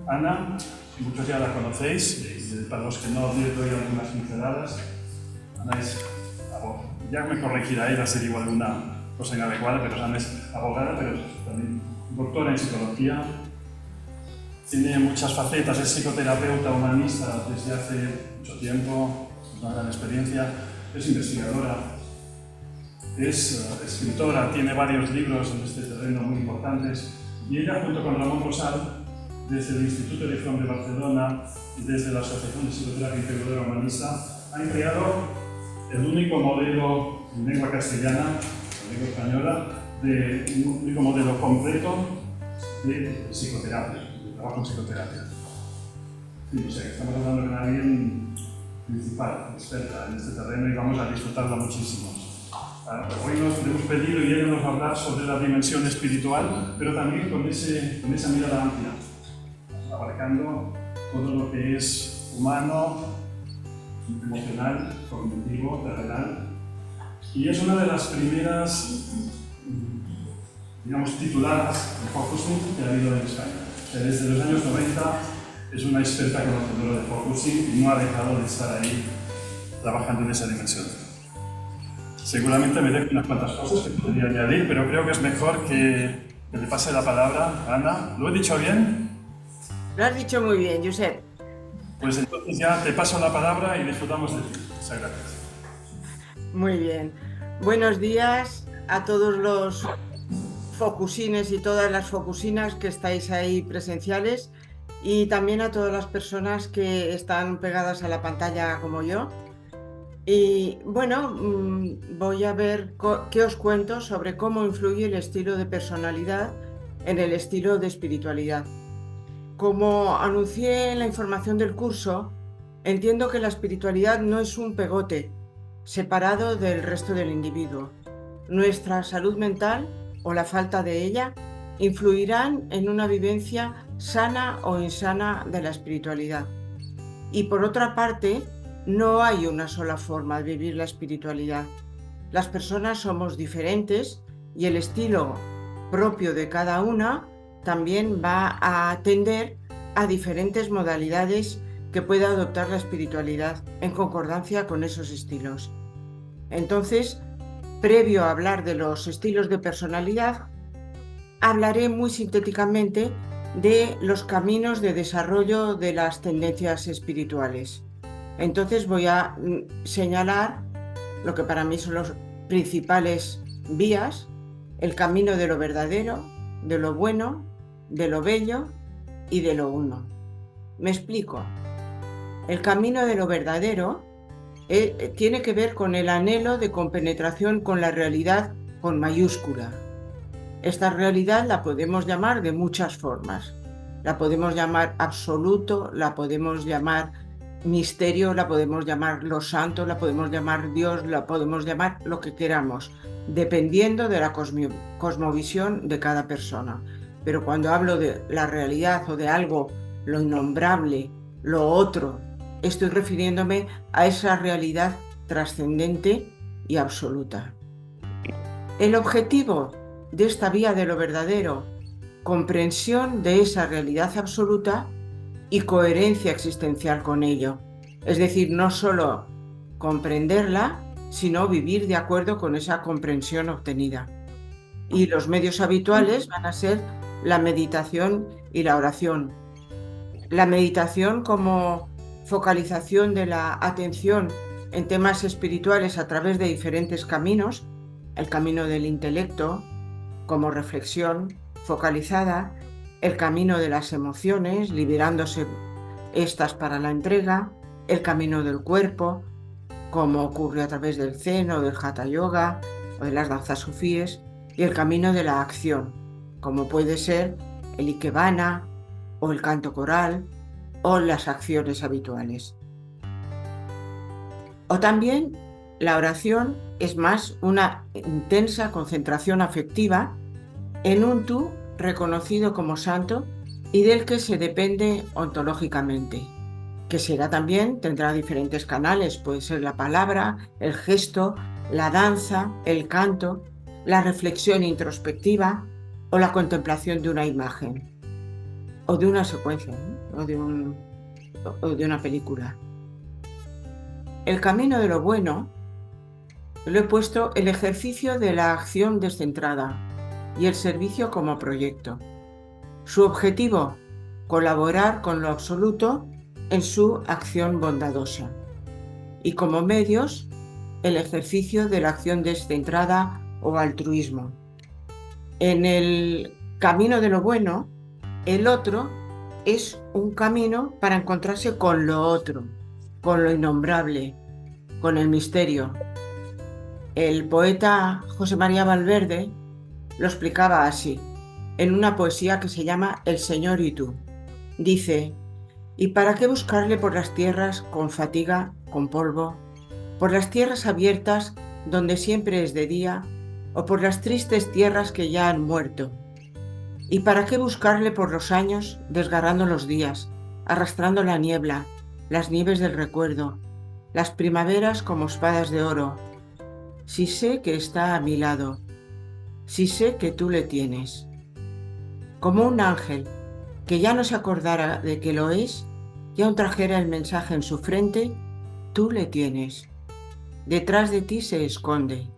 Ana, muchos ya la conocéis, para los que no, os doy algunas pinceladas. Ana es abogada, ya me corregirá ella si digo alguna cosa inadecuada, pero Ana es abogada, pero también doctora en psicología. Tiene muchas facetas, es psicoterapeuta humanista desde hace mucho tiempo, una gran experiencia, es investigadora, es escritora, tiene varios libros en este terreno muy importantes, y ella, junto con Ramón Rosal, desde el Instituto de Font de Barcelona y desde la Asociación de Psicoterapia Integradora Humanista, han creado el único modelo en lengua castellana, en lengua española, un único modelo completo de psicoterapia, de trabajo en psicoterapia. Sí, o sea, que estamos hablando con alguien principal, experta en este terreno, y vamos a disfrutarla muchísimo. Hoy nos hemos pedido y ella nos va a hablar sobre la dimensión espiritual, pero también con esa mirada amplia, abarcando todo lo que es humano, emocional, cognitivo, terrenal. Y es una de las primeras, digamos, tituladas de focusing que ha habido en España. O sea, desde los años 90 es una experta conocedora de focusing y no ha dejado de estar ahí trabajando en esa dimensión. Seguramente me dejo unas cuantas cosas que podría añadir, pero creo que es mejor que le pase la palabra a Ana. ¿Lo he dicho bien? Lo has dicho muy bien, Josep. Pues entonces ya te paso la palabra y disfrutamos de ti. Muchas gracias. Muy bien. Buenos días a todos los focusines y todas las focusinas que estáis ahí presenciales, y también a todas las personas que están pegadas a la pantalla como yo. Y bueno, voy a ver qué os cuento sobre cómo influye el estilo de personalidad en el estilo de espiritualidad. Como anuncié en la información del curso, entiendo que la espiritualidad no es un pegote separado del resto del individuo. Nuestra salud mental o la falta de ella influirán en una vivencia sana o insana de la espiritualidad. Y por otra parte, no hay una sola forma de vivir la espiritualidad. Las personas somos diferentes y el estilo propio de cada una también va a atender a diferentes modalidades que pueda adoptar la espiritualidad en concordancia con esos estilos. Entonces, previo a hablar de los estilos de personalidad, hablaré muy sintéticamente de los caminos de desarrollo de las tendencias espirituales. Entonces voy a señalar lo que para mí son los principales vías: el camino de lo verdadero, de lo bueno, de lo bello y de lo uno. Me explico. El camino de lo verdadero tiene que ver con el anhelo de compenetración con la realidad con mayúscula. Esta realidad la podemos llamar de muchas formas. La podemos llamar absoluto, la podemos llamar misterio, la podemos llamar lo santo, la podemos llamar Dios, la podemos llamar lo que queramos, dependiendo de la cosmovisión de cada persona. Pero cuando hablo de la realidad o de algo, lo innombrable, lo otro, estoy refiriéndome a esa realidad trascendente y absoluta. El objetivo de esta vía de lo verdadero: comprensión de esa realidad absoluta y coherencia existencial con ello. Es decir, no solo comprenderla, sino vivir de acuerdo con esa comprensión obtenida. Y los medios habituales van a ser la meditación y la oración. La meditación como focalización de la atención en temas espirituales a través de diferentes caminos: el camino del intelecto como reflexión focalizada, el camino de las emociones, liberándose estas para la entrega, el camino del cuerpo, como ocurre a través del Zen o del Hatha Yoga o de las danzas sufíes, y el camino de la acción, como puede ser el Ikebana o el canto coral o las acciones habituales. O también la oración es más una intensa concentración afectiva en un tú reconocido como santo y del que se depende ontológicamente, que será también, tendrá diferentes canales, puede ser la palabra, el gesto, la danza, el canto, la reflexión introspectiva o la contemplación de una imagen. o de una secuencia, ¿no? o de una película. El camino de lo bueno lo he puesto el ejercicio de la acción descentrada y el servicio como proyecto. Su objetivo, colaborar con lo absoluto en su acción bondadosa. Y como medios, el ejercicio de la acción descentrada o altruismo. En el camino de lo bueno, el otro es un camino para encontrarse con lo otro, con lo innombrable, con el misterio. El poeta José María Valverde lo explicaba así, en una poesía que se llama El Señor y tú. Dice: ¿y para qué buscarle por las tierras con fatiga, con polvo? Por las tierras abiertas donde siempre es de día, o por las tristes tierras que ya han muerto. ¿Y para qué buscarle por los años, desgarrando los días, arrastrando la niebla, las nieves del recuerdo, las primaveras como espadas de oro? Si sé que está a mi lado, si sé que tú le tienes. Como un ángel que ya no se acordara de que lo es, y aún trajera el mensaje en su frente, tú le tienes. Detrás de ti se esconde.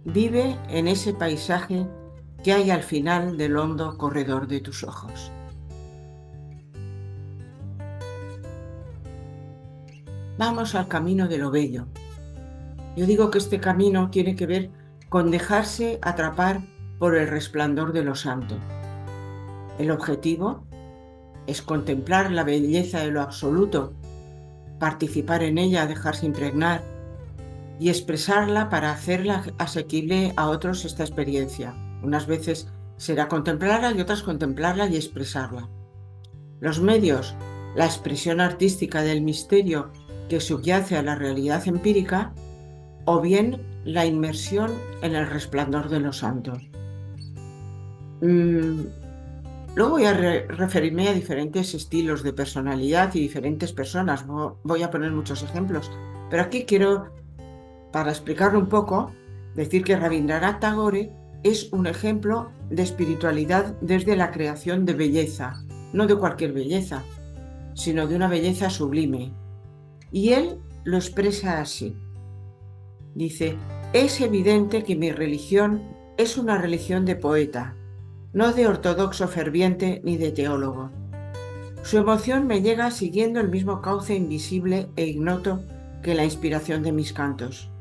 Vive en ese paisaje que hay al final del hondo corredor de tus ojos. Vamos al camino de lo bello. Yo digo que este camino tiene que ver con dejarse atrapar por el resplandor de lo santo. El objetivo es contemplar la belleza de lo absoluto, participar en ella, dejarse impregnar y expresarla para hacerla asequible a otros esta experiencia. Unas veces será contemplarla y otras contemplarla y expresarla. Los medios, la expresión artística del misterio que subyace a la realidad empírica, o bien la inmersión en el resplandor de lo santo. Luego voy a referirme a diferentes estilos de personalidad y diferentes personas. Voy a poner muchos ejemplos, pero aquí quiero, para explicarlo un poco, decir que Rabindranath Tagore es un ejemplo de espiritualidad desde la creación de belleza, no de cualquier belleza, sino de una belleza sublime. Y él lo expresa así. Dice: es evidente que mi religión es una religión de poeta, no de ortodoxo ferviente ni de teólogo. Su emoción me llega siguiendo el mismo cauce invisible e ignoto que la inspiración de mis cantos.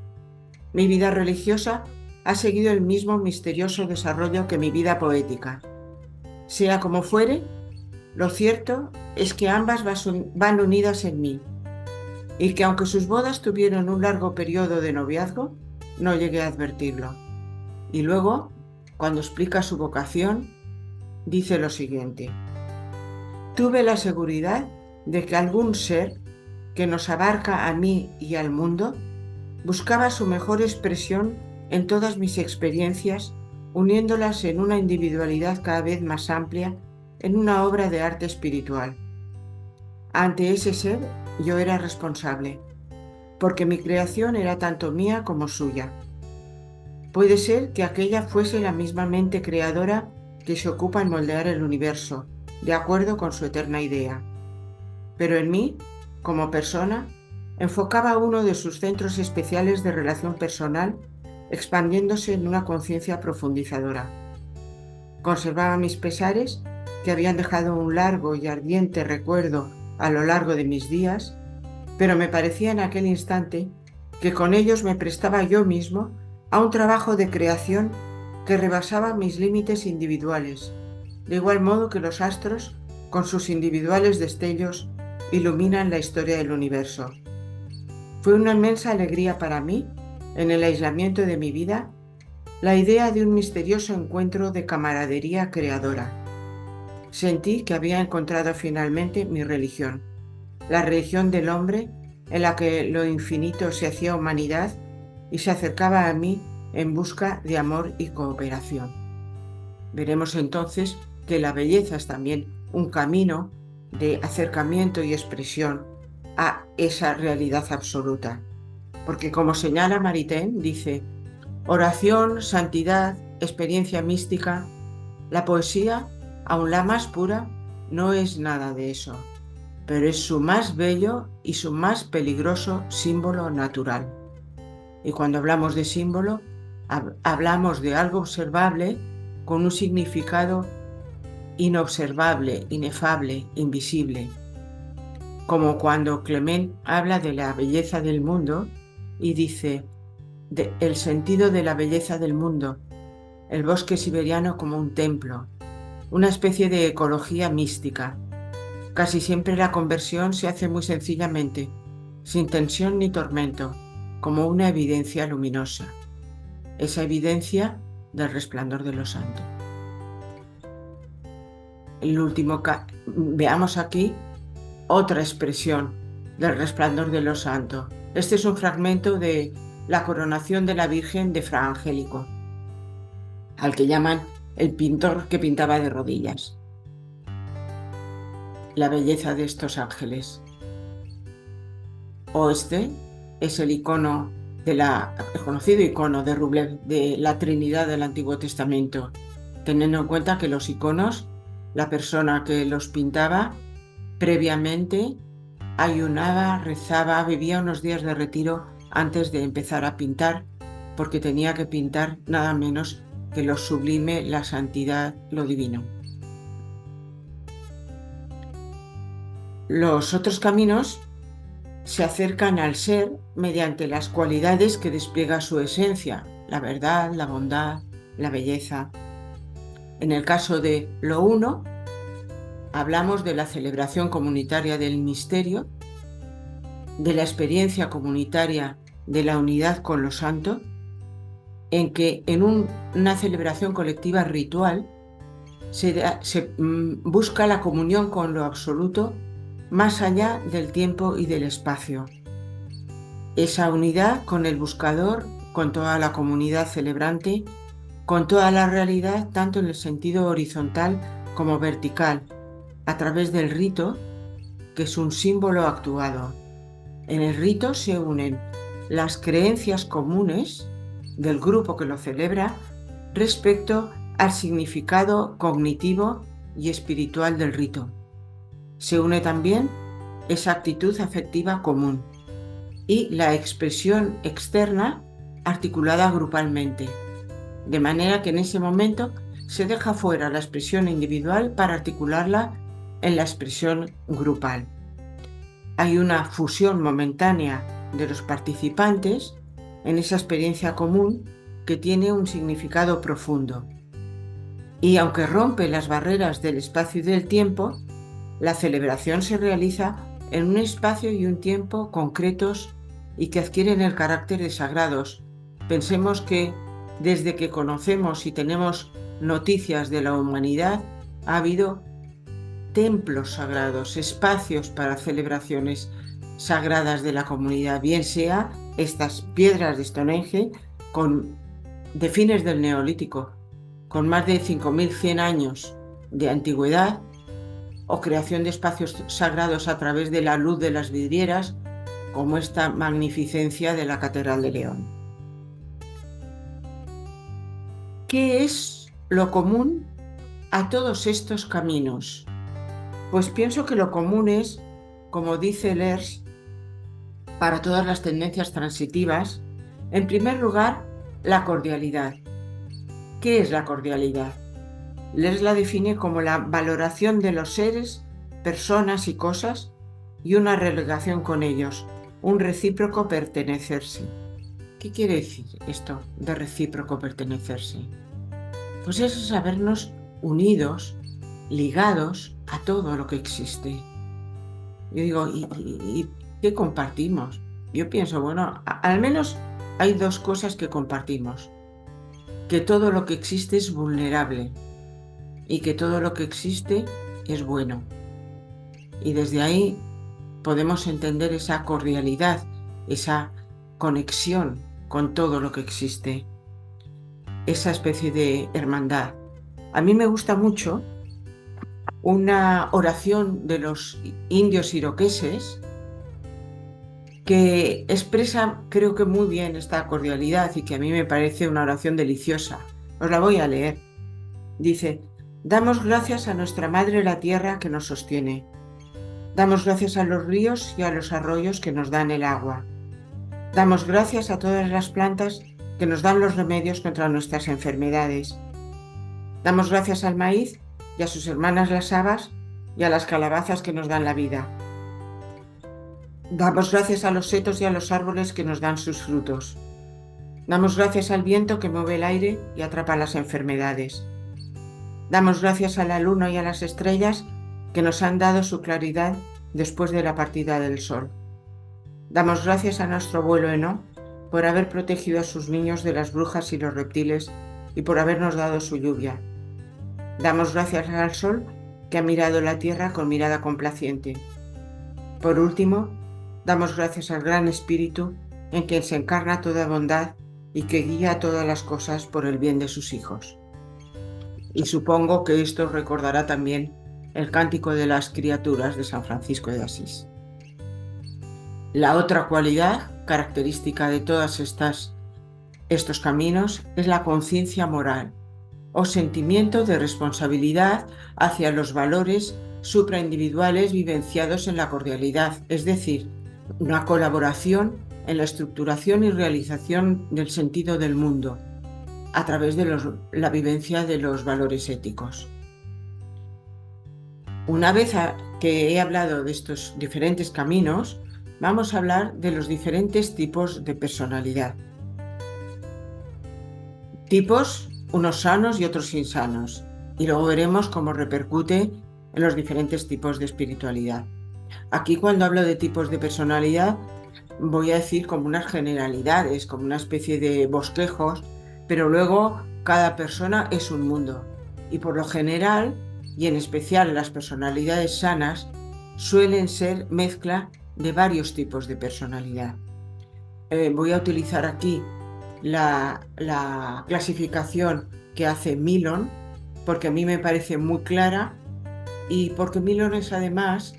Mi vida religiosa ha seguido el mismo misterioso desarrollo que mi vida poética. Sea como fuere, lo cierto es que ambas van unidas en mí, y que aunque sus bodas tuvieron un largo periodo de noviazgo, no llegué a advertirlo. Y luego, cuando explica su vocación, dice lo siguiente: tuve la seguridad de que algún ser que nos abarca a mí y al mundo buscaba su mejor expresión en todas mis experiencias, uniéndolas en una individualidad cada vez más amplia, en una obra de arte espiritual. Ante ese ser yo era responsable, porque mi creación era tanto mía como suya. Puede ser que aquella fuese la misma mente creadora que se ocupa en moldear el universo, de acuerdo con su eterna idea. Pero en mí, como persona, enfocaba uno de sus centros especiales de relación personal, expandiéndose en una conciencia profundizadora. Conservaba mis pesares, que habían dejado un largo y ardiente recuerdo a lo largo de mis días, pero me parecía en aquel instante que con ellos me prestaba yo mismo a un trabajo de creación que rebasaba mis límites individuales, de igual modo que los astros, con sus individuales destellos, iluminan la historia del universo. Fue una inmensa alegría para mí, en el aislamiento de mi vida, la idea de un misterioso encuentro de camaradería creadora. Sentí que había encontrado finalmente mi religión, la religión del hombre en la que lo infinito se hacía humanidad y se acercaba a mí en busca de amor y cooperación. Veremos entonces que la belleza es también un camino de acercamiento y expresión a esa realidad absoluta. Porque como señala Maritain, dice: oración, santidad, experiencia mística, la poesía, aun la más pura, no es nada de eso, pero es su más bello y su más peligroso símbolo natural. Y cuando hablamos de símbolo, hablamos de algo observable con un significado inobservable, inefable, invisible. Como cuando Clement habla de la belleza del mundo y dice el sentido de la belleza del mundo, el bosque siberiano como un templo, una especie de ecología mística. Casi siempre la conversión se hace muy sencillamente, sin tensión ni tormento, como una evidencia luminosa, esa evidencia del resplandor de los santos. Veamos aquí otra expresión del resplandor de los santos. Este es un fragmento de la coronación de la Virgen de Fra Angelico, al que llaman el pintor que pintaba de rodillas. La belleza de estos ángeles. O este es el icono el conocido icono de Rublev de la Trinidad del Antiguo Testamento, teniendo en cuenta que los iconos, la persona que los pintaba previamente ayunaba, rezaba, vivía unos días de retiro antes de empezar a pintar, porque tenía que pintar nada menos que lo sublime, la santidad, lo divino. Los otros caminos se acercan al ser mediante las cualidades que despliega su esencia, la verdad, la bondad, la belleza. En el caso de lo uno, hablamos de la celebración comunitaria del misterio, de la experiencia comunitaria de la unidad con los santos, en que en una celebración colectiva ritual se busca la comunión con lo absoluto más allá del tiempo y del espacio. Esa unidad con el buscador, con toda la comunidad celebrante, con toda la realidad, tanto en el sentido horizontal como vertical, a través del rito, que es un símbolo actuado. En el rito se unen las creencias comunes del grupo que lo celebra respecto al significado cognitivo y espiritual del rito. Se une también esa actitud afectiva común y la expresión externa articulada grupalmente, de manera que en ese momento se deja fuera la expresión individual para articularla en la expresión grupal. Hay una fusión momentánea de los participantes en esa experiencia común que tiene un significado profundo. Y aunque rompe las barreras del espacio y del tiempo, la celebración se realiza en un espacio y un tiempo concretos y que adquieren el carácter de sagrados. Pensemos que desde que conocemos y tenemos noticias de la humanidad, ha habido templos sagrados, espacios para celebraciones sagradas de la comunidad, bien sea estas piedras de Stonehenge de fines del Neolítico, con más de 5.100 años de antigüedad, o creación de espacios sagrados a través de la luz de las vidrieras, como esta magnificencia de la Catedral de León. ¿Qué es lo común a todos estos caminos? Pues pienso que lo común es, como dice Lers, para todas las tendencias transitivas, en primer lugar, la cordialidad. ¿Qué es la cordialidad? Lers la define como la valoración de los seres, personas y cosas y una relación con ellos, un recíproco pertenecerse. ¿Qué quiere decir esto de recíproco pertenecerse? Pues es sabernos unidos, ligados a todo lo que existe. Yo digo, ¿y qué compartimos? Yo pienso, bueno, al menos hay dos cosas que compartimos. Que todo lo que existe es vulnerable y que todo lo que existe es bueno. Y desde ahí podemos entender esa cordialidad, esa conexión con todo lo que existe, esa especie de hermandad. A mí me gusta mucho una oración de los indios iroqueses que expresa, creo que muy bien, esta cordialidad y que a mí me parece una oración deliciosa. Os la voy a leer. Dice: Damos gracias a nuestra Madre la Tierra que nos sostiene. Damos gracias a los ríos y a los arroyos que nos dan el agua. Damos gracias a todas las plantas que nos dan los remedios contra nuestras enfermedades. Damos gracias al maíz y a sus hermanas las habas y a las calabazas que nos dan la vida. Damos gracias a los setos y a los árboles que nos dan sus frutos. Damos gracias al viento que mueve el aire y atrapa las enfermedades. Damos gracias a la luna y a las estrellas que nos han dado su claridad después de la partida del sol. Damos gracias a nuestro abuelo Eno por haber protegido a sus niños de las brujas y los reptiles y por habernos dado su lluvia. Damos gracias al sol que ha mirado la tierra con mirada complaciente. Por último, damos gracias al Gran Espíritu en quien se encarna toda bondad y que guía todas las cosas por el bien de sus hijos. Y supongo que esto recordará también el Cántico de las Criaturas de San Francisco de Asís. La otra cualidad característica de todos estos caminos es la conciencia moral o sentimiento de responsabilidad hacia los valores supraindividuales vivenciados en la cordialidad, es decir, una colaboración en la estructuración y realización del sentido del mundo a través de la vivencia de los valores éticos. Una vez que he hablado de estos diferentes caminos, vamos a hablar de los diferentes tipos de personalidad. Tipos, unos sanos y otros insanos, y luego veremos cómo repercute en los diferentes tipos de espiritualidad. Aquí, cuando hablo de tipos de personalidad, voy a decir como unas generalidades, como una especie de bosquejos, pero luego cada persona es un mundo. Y por lo general, y en especial las personalidades sanas, suelen ser mezcla de varios tipos de personalidad. Voy a utilizar aquí la clasificación que hace Milon, porque a mí me parece muy clara y porque Milon es además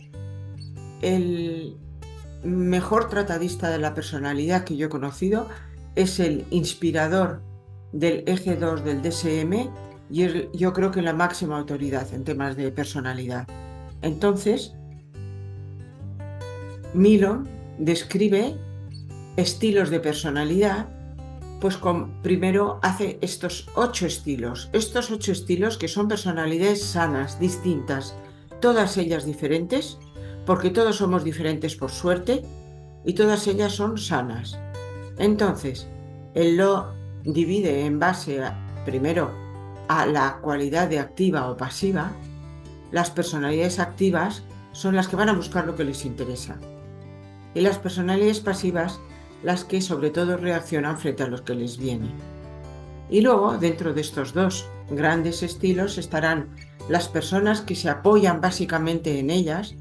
el mejor tratadista de la personalidad que yo he conocido, es el inspirador del eje 2 del DSM y yo creo que la máxima autoridad en temas de personalidad. Entonces, Milon describe estilos de personalidad, pues primero hace estos 8 estilos. Estos 8 estilos que son personalidades sanas, distintas, todas ellas diferentes, porque todos somos diferentes por suerte y todas ellas son sanas. Entonces, él lo divide en base primero a la cualidad de activa o pasiva. Las personalidades activas son las que van a buscar lo que les interesa. Y las personalidades pasivas, las que sobre todo reaccionan frente a lo que les viene. Y luego, dentro de estos dos grandes estilos, estarán las personas que se apoyan básicamente en ellas,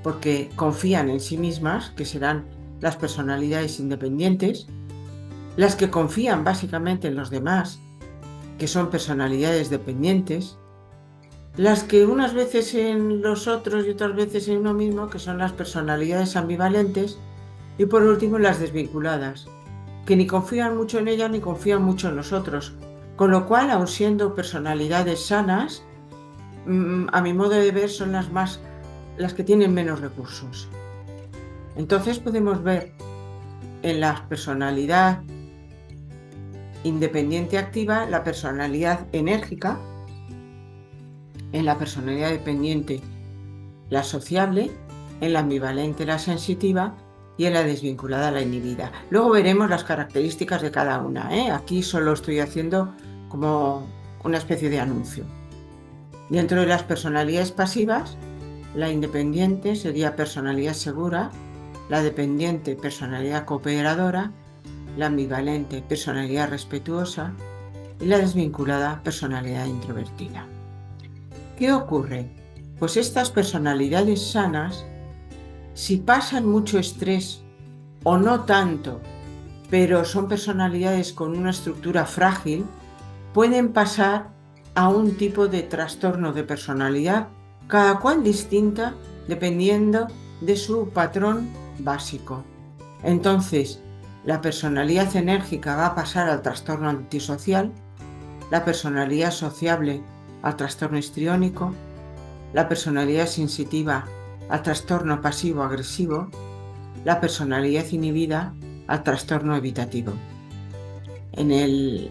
porque confían en sí mismas, que serán las personalidades independientes, las que confían básicamente en los demás, que son personalidades dependientes, las que unas veces en los otros y otras veces en uno mismo, que son las personalidades ambivalentes, y por último las desvinculadas, que ni confían mucho en ellas ni confían mucho en nosotros, con lo cual, aun siendo personalidades sanas, a mi modo de ver son las que tienen menos recursos. Entonces podemos ver en la personalidad independiente activa la personalidad enérgica, en la personalidad dependiente la sociable, en la ambivalente la sensitiva y en la desvinculada la inhibida. Luego veremos las características de cada una, Aquí solo estoy haciendo como una especie de anuncio. Dentro de las personalidades pasivas, la independiente sería personalidad segura, la dependiente personalidad cooperadora, la ambivalente personalidad respetuosa y la desvinculada personalidad introvertida. ¿Qué ocurre? Pues estas personalidades sanas, si pasan mucho estrés o no tanto, pero son personalidades con una estructura frágil, pueden pasar a un tipo de trastorno de personalidad, cada cual distinta dependiendo de su patrón básico. Entonces, la personalidad enérgica va a pasar al trastorno antisocial, la personalidad sociable al trastorno histriónico, la personalidad sensitiva al trastorno pasivo-agresivo, la personalidad inhibida al trastorno evitativo. En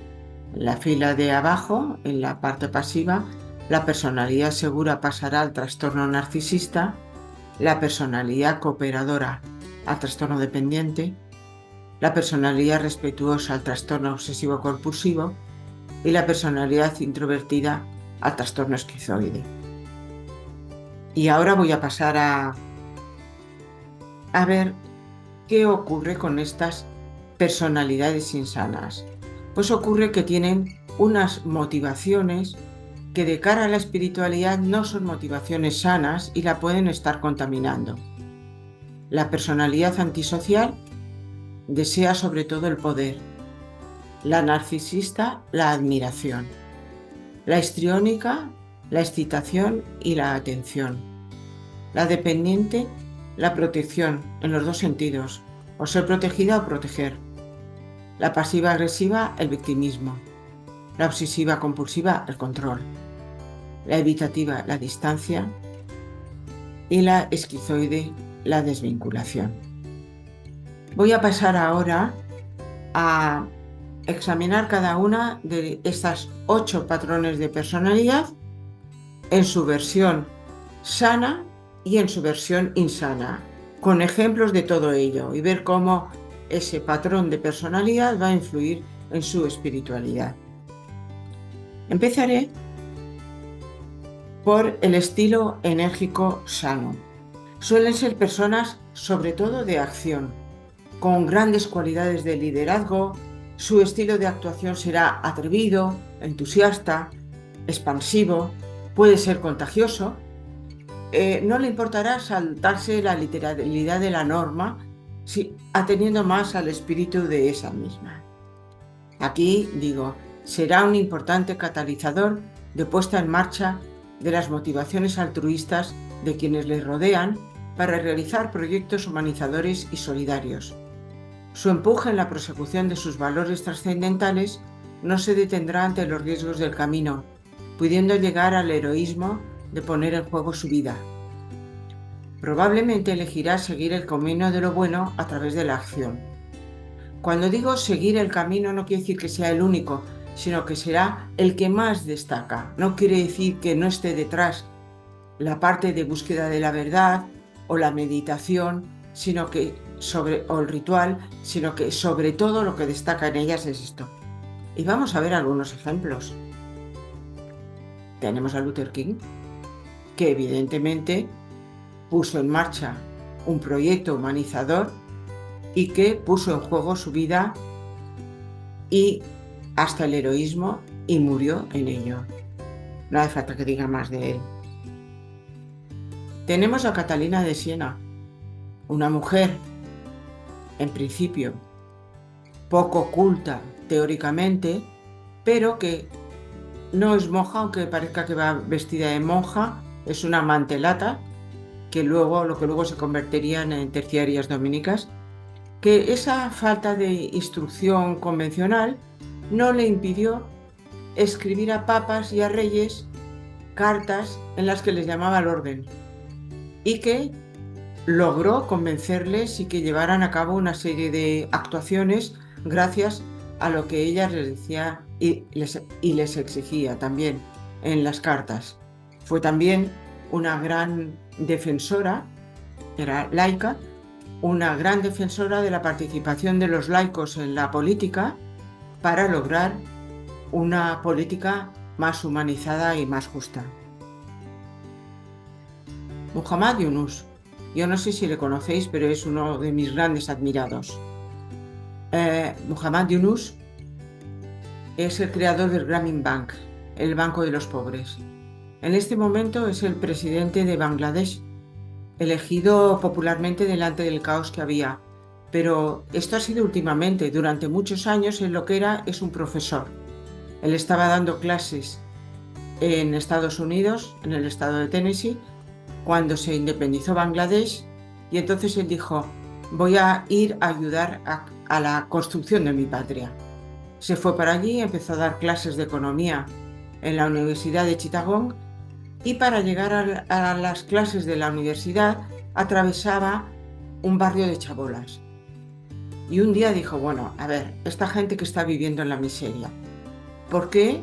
la fila de abajo, en la parte pasiva, la personalidad segura pasará al trastorno narcisista, la personalidad cooperadora al trastorno dependiente, la personalidad respetuosa al trastorno obsesivo-compulsivo y la personalidad introvertida al trastorno esquizoide. Y ahora voy a pasar a ver qué ocurre con estas personalidades insanas. Pues ocurre que tienen unas motivaciones que de cara a la espiritualidad no son motivaciones sanas y la pueden estar contaminando. La personalidad antisocial desea sobre todo el poder, la narcisista la admiración, la histriónica la excitación y la atención, la dependiente la protección en los dos sentidos, o ser protegida o proteger, la pasiva agresiva el victimismo, la obsesiva compulsiva el control, la evitativa la distancia y la esquizoide la desvinculación. Voy a pasar ahora a examinar cada una de estas 8 patrones de personalidad en su versión sana y en su versión insana, con ejemplos de todo ello y ver cómo ese patrón de personalidad va a influir en su espiritualidad. Empezaré por el estilo enérgico sano. Suelen ser personas sobre todo de acción, con grandes cualidades de liderazgo. Su estilo de actuación será atrevido, entusiasta, expansivo, puede ser contagioso. No le importará saltarse la literalidad de la norma, atendiendo más al espíritu de esa misma. Aquí digo, será un importante catalizador de puesta en marcha de las motivaciones altruistas de quienes le rodean para realizar proyectos humanizadores y solidarios. Su empuje en la prosecución de sus valores trascendentales no se detendrá ante los riesgos del camino, pudiendo llegar al heroísmo de poner en juego su vida. Probablemente elegirá seguir el camino de lo bueno a través de la acción. Cuando digo seguir el camino no quiere decir que sea el único, sino que será el que más destaca. No quiere decir que no esté detrás la parte de búsqueda de la verdad o la meditación, o el ritual, sino que sobre todo lo que destaca en ellas es esto. Y vamos a ver algunos ejemplos. Tenemos a Luther King, que evidentemente puso en marcha un proyecto humanizador y que puso en juego su vida y hasta el heroísmo y murió en ello. No hace falta que diga más de él. Tenemos a Catalina de Siena, una mujer, en principio, poco culta teóricamente, pero que no es monja, aunque parezca que va vestida de monja, es una mantelata, que luego se convertirían en terciarias dominicas, que esa falta de instrucción convencional no le impidió escribir a papas y a reyes cartas en las que les llamaba al orden y que logró convencerles y que llevaran a cabo una serie de actuaciones gracias a lo que ella les decía y les exigía también en las cartas. Fue también una gran defensora, era laica, una gran defensora de la participación de los laicos en la política para lograr una política más humanizada y más justa. Muhammad Yunus, yo no sé si le conocéis, pero es uno de mis grandes admirados. Muhammad Yunus es el creador del Grameen Bank, el Banco de los Pobres. En este momento es el presidente de Bangladesh, elegido popularmente delante del caos que había. Pero esto ha sido últimamente. Durante muchos años él lo que era es un profesor. Él estaba dando clases en Estados Unidos, en el estado de Tennessee, cuando se independizó Bangladesh, y entonces él dijo, voy a ir a ayudar a la construcción de mi patria. Se fue para allí, empezó a dar clases de economía en la Universidad de Chittagong, y para llegar a las clases de la universidad atravesaba un barrio de chabolas. Y un día dijo, bueno, a ver, esta gente que está viviendo en la miseria, ¿por qué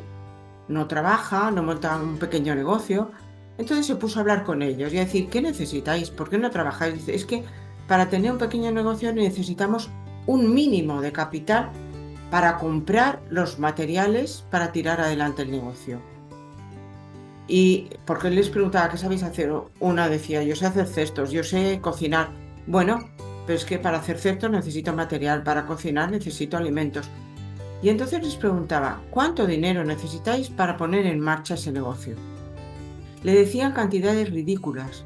no trabaja, no monta un pequeño negocio? Entonces se puso a hablar con ellos y a decir, ¿qué necesitáis? ¿Por qué no trabajáis? Dice, es que para tener un pequeño negocio necesitamos un mínimo de capital para comprar los materiales para tirar adelante el negocio. Y porque les preguntaba, ¿qué sabéis hacer? Una decía, yo sé hacer cestos, yo sé cocinar. Bueno, pero es que para hacer cestos necesito material, para cocinar necesito alimentos. Y entonces les preguntaba, ¿cuánto dinero necesitáis para poner en marcha ese negocio? Le decían cantidades ridículas.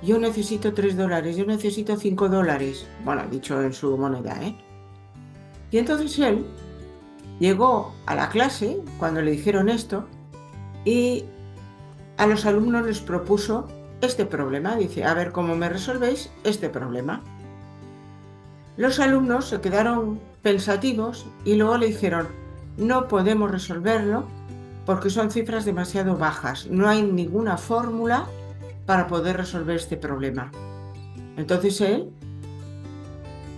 Yo necesito $3, yo necesito $5. Bueno, dicho en su moneda, ¿eh? Y entonces él llegó a la clase cuando le dijeron esto y a los alumnos les propuso este problema. Dice, a ver cómo me resolvéis este problema. Los alumnos se quedaron pensativos y luego le dijeron, no podemos resolverlo porque son cifras demasiado bajas. No hay ninguna fórmula para poder resolver este problema. Entonces él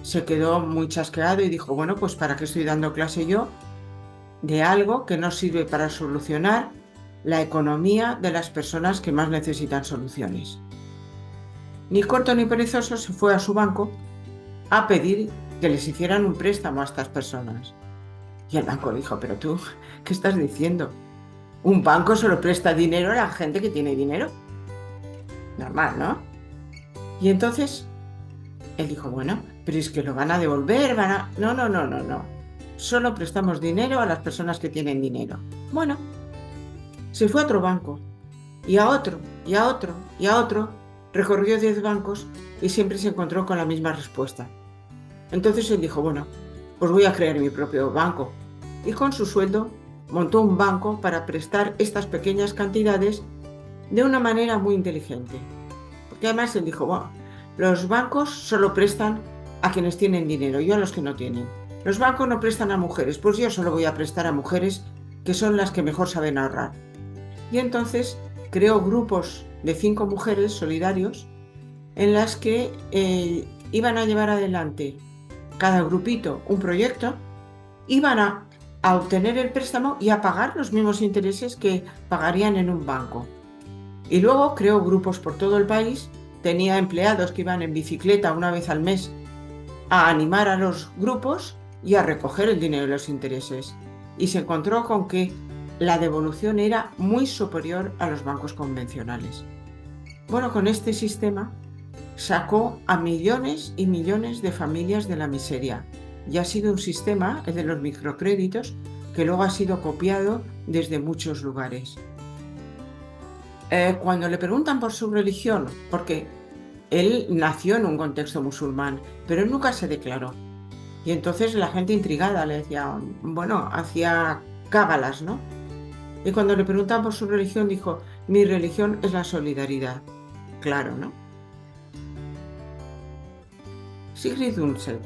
se quedó muy chasqueado y dijo, bueno, pues ¿para qué estoy dando clase yo de algo que no sirve para solucionar la economía de las personas que más necesitan soluciones? Ni corto ni perezoso se fue a su banco a pedir que les hicieran un préstamo a estas personas. Y el banco dijo, pero tú, ¿qué estás diciendo? Un banco solo presta dinero a la gente que tiene dinero. Normal, ¿no? Y entonces él dijo, bueno, pero es que lo van a devolver, No, no, no, no, no. Solo prestamos dinero a las personas que tienen dinero. Bueno, se fue a otro banco, y a otro, y a otro, y a otro, recorrió 10 bancos y siempre se encontró con la misma respuesta. Entonces él dijo, bueno, pues voy a crear mi propio banco. Y con su sueldo montó un banco para prestar estas pequeñas cantidades de una manera muy inteligente. Porque además él dijo, bueno, los bancos solo prestan a quienes tienen dinero, yo a los que no tienen. Los bancos no prestan a mujeres, pues yo solo voy a prestar a mujeres que son las que mejor saben ahorrar. Y entonces creó grupos de 5 mujeres solidarios en las que iban a llevar adelante cada grupito un proyecto, iban a obtener el préstamo y a pagar los mismos intereses que pagarían en un banco. Y luego creó grupos por todo el país, tenía empleados que iban en bicicleta una vez al mes a animar a los grupos y a recoger el dinero de los intereses. Y se encontró con que la devolución era muy superior a los bancos convencionales. Bueno, con este sistema sacó a millones y millones de familias de la miseria. Y ha sido un sistema, el de los microcréditos, que luego ha sido copiado desde muchos lugares. Cuando le preguntan por su religión, porque él nació en un contexto musulmán, pero él nunca se declaró. Y entonces la gente intrigada le decía, bueno, hacía cábalas, ¿no? Y cuando le preguntaban por su religión, dijo, mi religión es la solidaridad. Claro, ¿no? Sigrid Undset.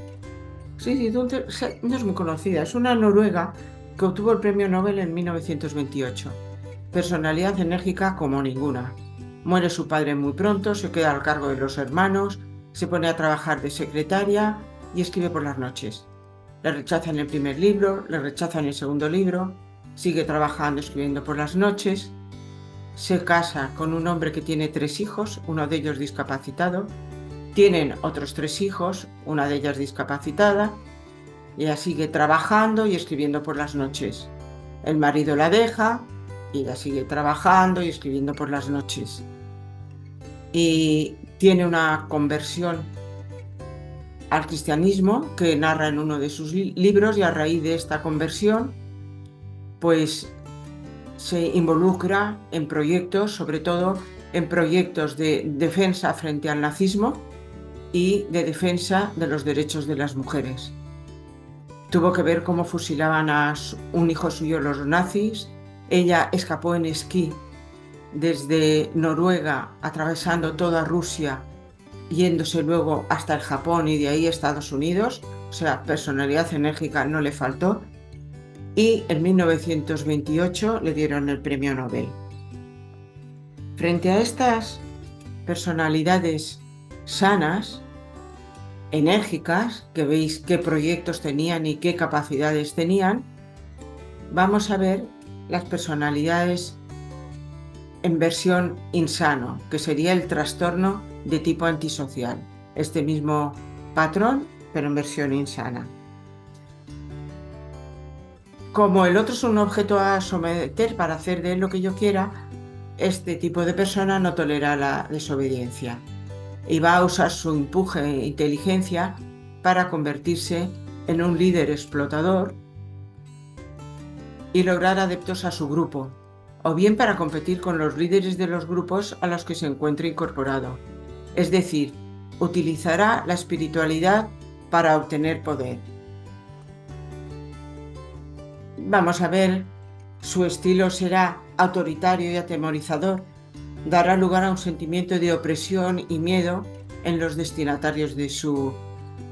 Sigrid Undset no es muy conocida, es una noruega que obtuvo el premio Nobel en 1928. Personalidad enérgica como ninguna. Muere su padre muy pronto, se queda al cargo de los hermanos, se pone a trabajar de secretaria y escribe por las noches. Le rechazan el primer libro, le rechazan el segundo libro, sigue trabajando, escribiendo por las noches, se casa con un hombre que tiene 3 hijos, uno de ellos discapacitado, tienen otros 3 hijos, una de ellas discapacitada, y ella sigue trabajando y escribiendo por las noches. El marido la deja y ella sigue trabajando y escribiendo por las noches. Y tiene una conversión al cristianismo que narra en uno de sus libros, y a raíz de esta conversión pues se involucra en proyectos, sobre todo en proyectos de defensa frente al nazismo y de defensa de los derechos de las mujeres. Tuvo que ver cómo fusilaban a un hijo suyo los nazis. Ella escapó en esquí desde Noruega, atravesando toda Rusia, yéndose luego hasta el Japón y de ahí a Estados Unidos. O sea, personalidad enérgica no le faltó. y en 1928 le dieron el premio Nobel. Frente a estas personalidades sanas, enérgicas, que veis qué proyectos tenían y qué capacidades tenían, vamos a ver las personalidades en versión insano, que sería el trastorno de tipo antisocial. Este mismo patrón, pero en versión insana. Como el otro es un objeto a someter para hacer de él lo que yo quiera, este tipo de persona no tolera la desobediencia y va a usar su empuje e inteligencia para convertirse en un líder explotador y lograr adeptos a su grupo, o bien para competir con los líderes de los grupos a los que se encuentre incorporado. Es decir, utilizará la espiritualidad para obtener poder. Vamos a ver, su estilo será autoritario y atemorizador, dará lugar a un sentimiento de opresión y miedo en los destinatarios de su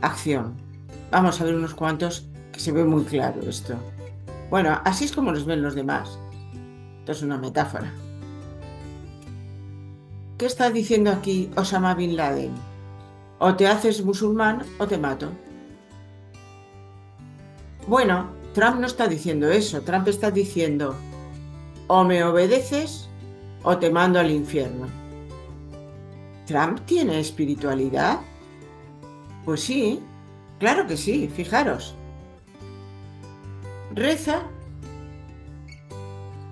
acción. Vamos a ver unos cuantos que se ve muy claro esto. Bueno, así es como los ven los demás. Esto es una metáfora. ¿Qué está diciendo aquí Osama Bin Laden? O te haces musulmán o te mato. Bueno, Trump no está diciendo eso. Trump está diciendo, o me obedeces o te mando al infierno. ¿Trump tiene espiritualidad? Pues sí, claro que sí, fijaros. Reza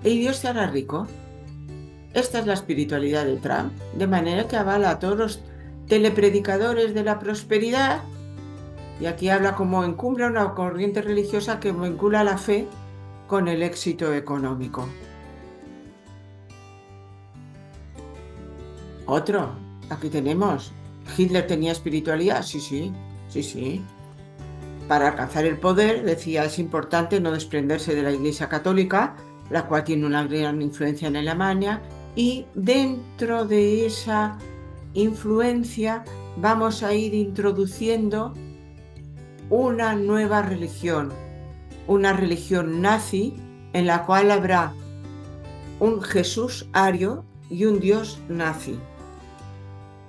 y Dios te hará rico. Esta es la espiritualidad de Trump, de manera que avala a todos los telepredicadores de la prosperidad, y aquí habla como encumbra una corriente religiosa que vincula la fe con el éxito económico. Otro, aquí tenemos, ¿Hitler tenía espiritualidad? Sí. Para alcanzar el poder, decía, es importante no desprenderse de la Iglesia Católica, la cual tiene una gran influencia en Alemania, y dentro de esa influencia vamos a ir introduciendo una nueva religión, una religión nazi en la cual habrá un Jesús ario y un Dios nazi,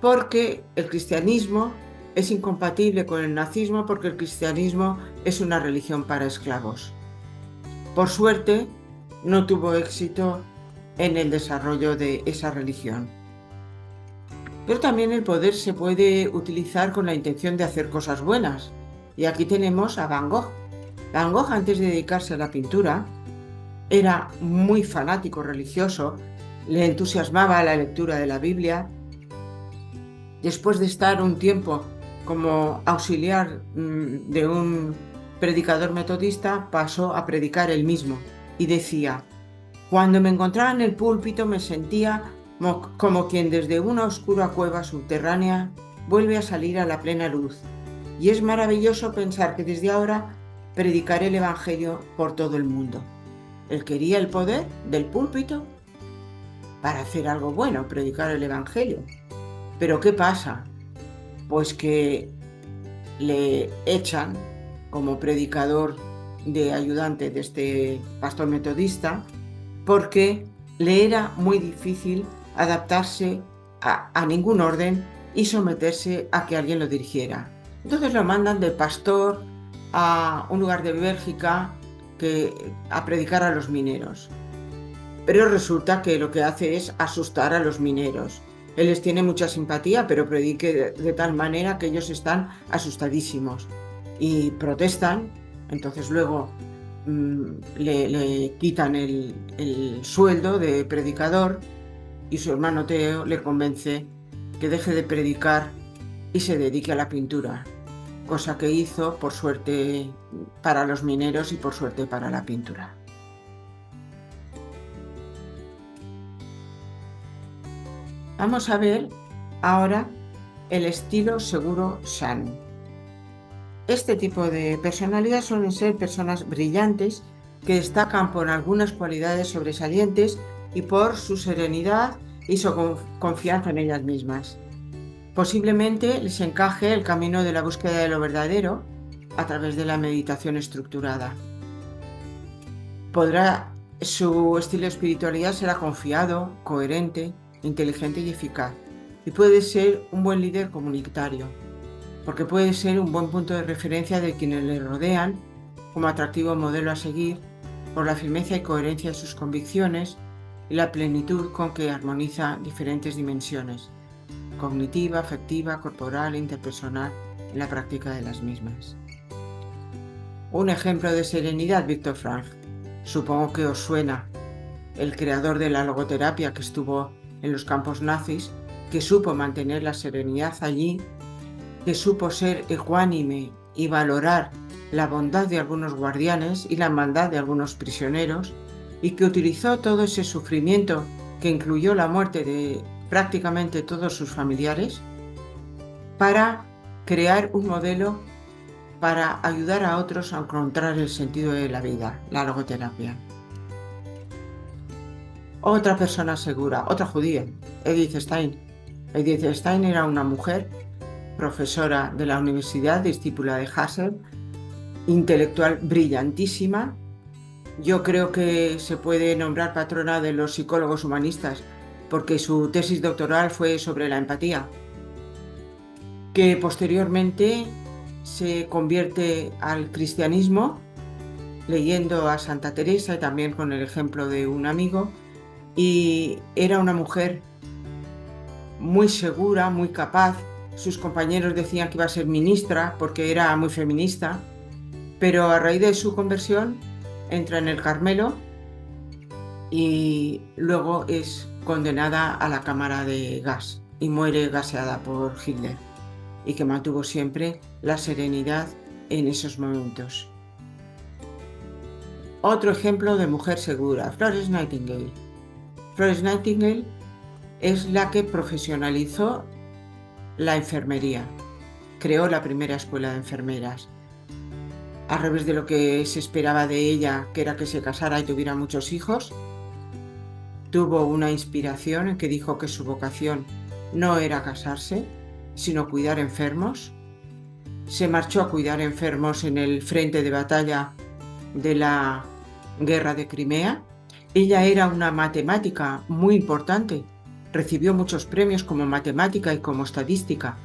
porque el cristianismo es incompatible con el nazismo, porque el cristianismo es una religión para esclavos. Por suerte, no tuvo éxito en el desarrollo de esa religión. Pero también el poder se puede utilizar con la intención de hacer cosas buenas. Y aquí tenemos a Van Gogh. Van Gogh, antes de dedicarse a la pintura, era muy fanático religioso, le entusiasmaba la lectura de la Biblia. Después de estar un tiempo como auxiliar de un predicador metodista, pasó a predicar él mismo y decía, cuando me encontraba en el púlpito me sentía como quien desde una oscura cueva subterránea vuelve a salir a la plena luz. Y es maravilloso pensar que desde ahora predicaré el Evangelio por todo el mundo. Él quería el poder del púlpito para hacer algo bueno, predicar el Evangelio. Pero ¿qué pasa? Pues que le echan como predicador de ayudante de este pastor metodista porque le era muy difícil adaptarse a ningún orden y someterse a que alguien lo dirigiera. Entonces lo mandan de pastor a un lugar de Bélgica a predicar a los mineros. Pero resulta que lo que hace es asustar a los mineros. Él les tiene mucha simpatía, pero predique de tal manera que ellos están asustadísimos y protestan. Entonces luego le quitan el sueldo de predicador y su hermano Theo le convence que deje de predicar y se dedique a la pintura, cosa que hizo por suerte para los mineros y por suerte para la pintura. Vamos a ver ahora el estilo seguro Shan. Este tipo de personalidad suelen ser personas brillantes que destacan por algunas cualidades sobresalientes y por su serenidad y su confianza en ellas mismas. Posiblemente les encaje el camino de la búsqueda de lo verdadero a través de la meditación estructurada. Su estilo de espiritualidad será confiado, coherente, inteligente y eficaz. Y puede ser un buen líder comunitario, porque puede ser un buen punto de referencia de quienes le rodean, como atractivo modelo a seguir, por la firmeza y coherencia de sus convicciones y la plenitud con que armoniza diferentes dimensiones, cognitiva, afectiva, corporal e interpersonal, en la práctica de las mismas. Un ejemplo de serenidad, Viktor Frankl. Supongo que os suena, el creador de la logoterapia que estuvo en los campos nazis, que supo mantener la serenidad allí, que supo ser ecuánime y valorar la bondad de algunos guardianes y la maldad de algunos prisioneros, y que utilizó todo ese sufrimiento que incluyó la muerte de prácticamente todos sus familiares para crear un modelo para ayudar a otros a encontrar el sentido de la vida, la logoterapia. Otra persona segura, otra judía, Edith Stein. Edith Stein era una mujer, profesora de la universidad, discípula de Husserl, intelectual brillantísima. Yo creo que se puede nombrar patrona de los psicólogos humanistas, porque su tesis doctoral fue sobre la empatía, que posteriormente se convierte al cristianismo leyendo a Santa Teresa y también con el ejemplo de un amigo, y era una mujer muy segura, muy capaz. Sus compañeros decían que iba a ser ministra porque era muy feminista, pero a raíz de su conversión entra en el Carmelo y luego es condenada a la cámara de gas y muere gaseada por Hitler, y que mantuvo siempre la serenidad en esos momentos. Otro ejemplo de mujer segura, Florence Nightingale. Florence Nightingale es la que profesionalizó la enfermería, creó la primera escuela de enfermeras. Al revés de lo que se esperaba de ella, que era que se casara y tuviera muchos hijos, tuvo una inspiración en que dijo que su vocación no era casarse, sino cuidar enfermos. Se marchó a cuidar enfermos en el frente de batalla de la guerra de Crimea. Ella era una matemática muy importante, recibió muchos premios como matemática y como estadística.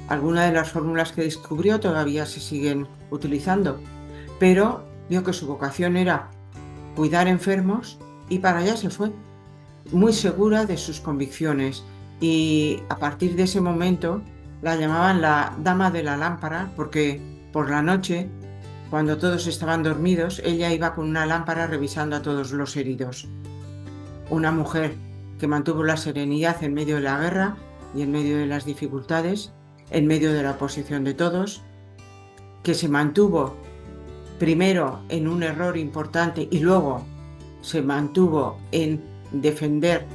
Algunas de las fórmulas que descubrió todavía se siguen utilizando, pero vio que su vocación era cuidar enfermos y para allá se fue, muy segura de sus convicciones, y a partir de ese momento la llamaban la dama de la lámpara, porque por la noche, cuando todos estaban dormidos, ella iba con una lámpara revisando a todos los heridos. Una mujer que mantuvo la serenidad en medio de la guerra y en medio de las dificultades, en medio de la oposición de todos, que se mantuvo primero en un error importante y luego se mantuvo en defender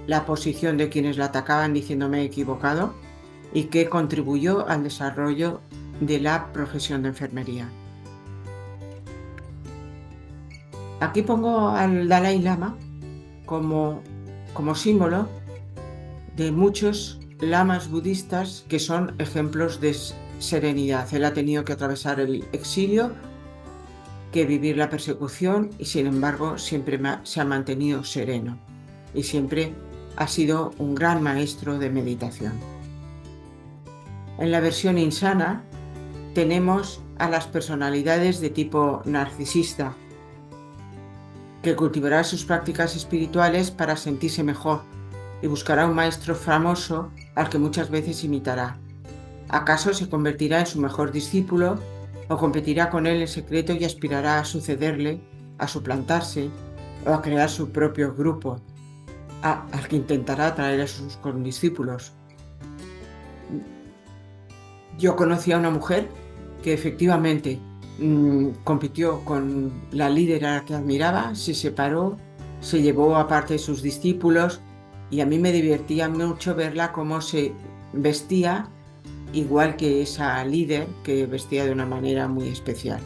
la posición de quienes la atacaban diciendo me he equivocado, y que contribuyó al desarrollo de la profesión de enfermería. Aquí pongo al Dalai Lama como símbolo de muchos lamas budistas que son ejemplos de serenidad. Él ha tenido que atravesar el exilio, que vivir la persecución, y sin embargo siempre se ha mantenido sereno y siempre ha sido un gran maestro de meditación. En la versión insana tenemos a las personalidades de tipo narcisista, que cultivará sus prácticas espirituales para sentirse mejor y buscará un maestro famoso al que muchas veces imitará. ¿Acaso se convertirá en su mejor discípulo o competirá con él en secreto y aspirará a sucederle, a suplantarse o a crear su propio grupo, al que intentará atraer a sus condiscípulos? Yo conocí a una mujer que efectivamente compitió con la líder a la que admiraba, se separó, se llevó aparte de sus discípulos, y a mí me divertía mucho verla cómo se vestía igual que esa líder, que vestía de una manera muy especial.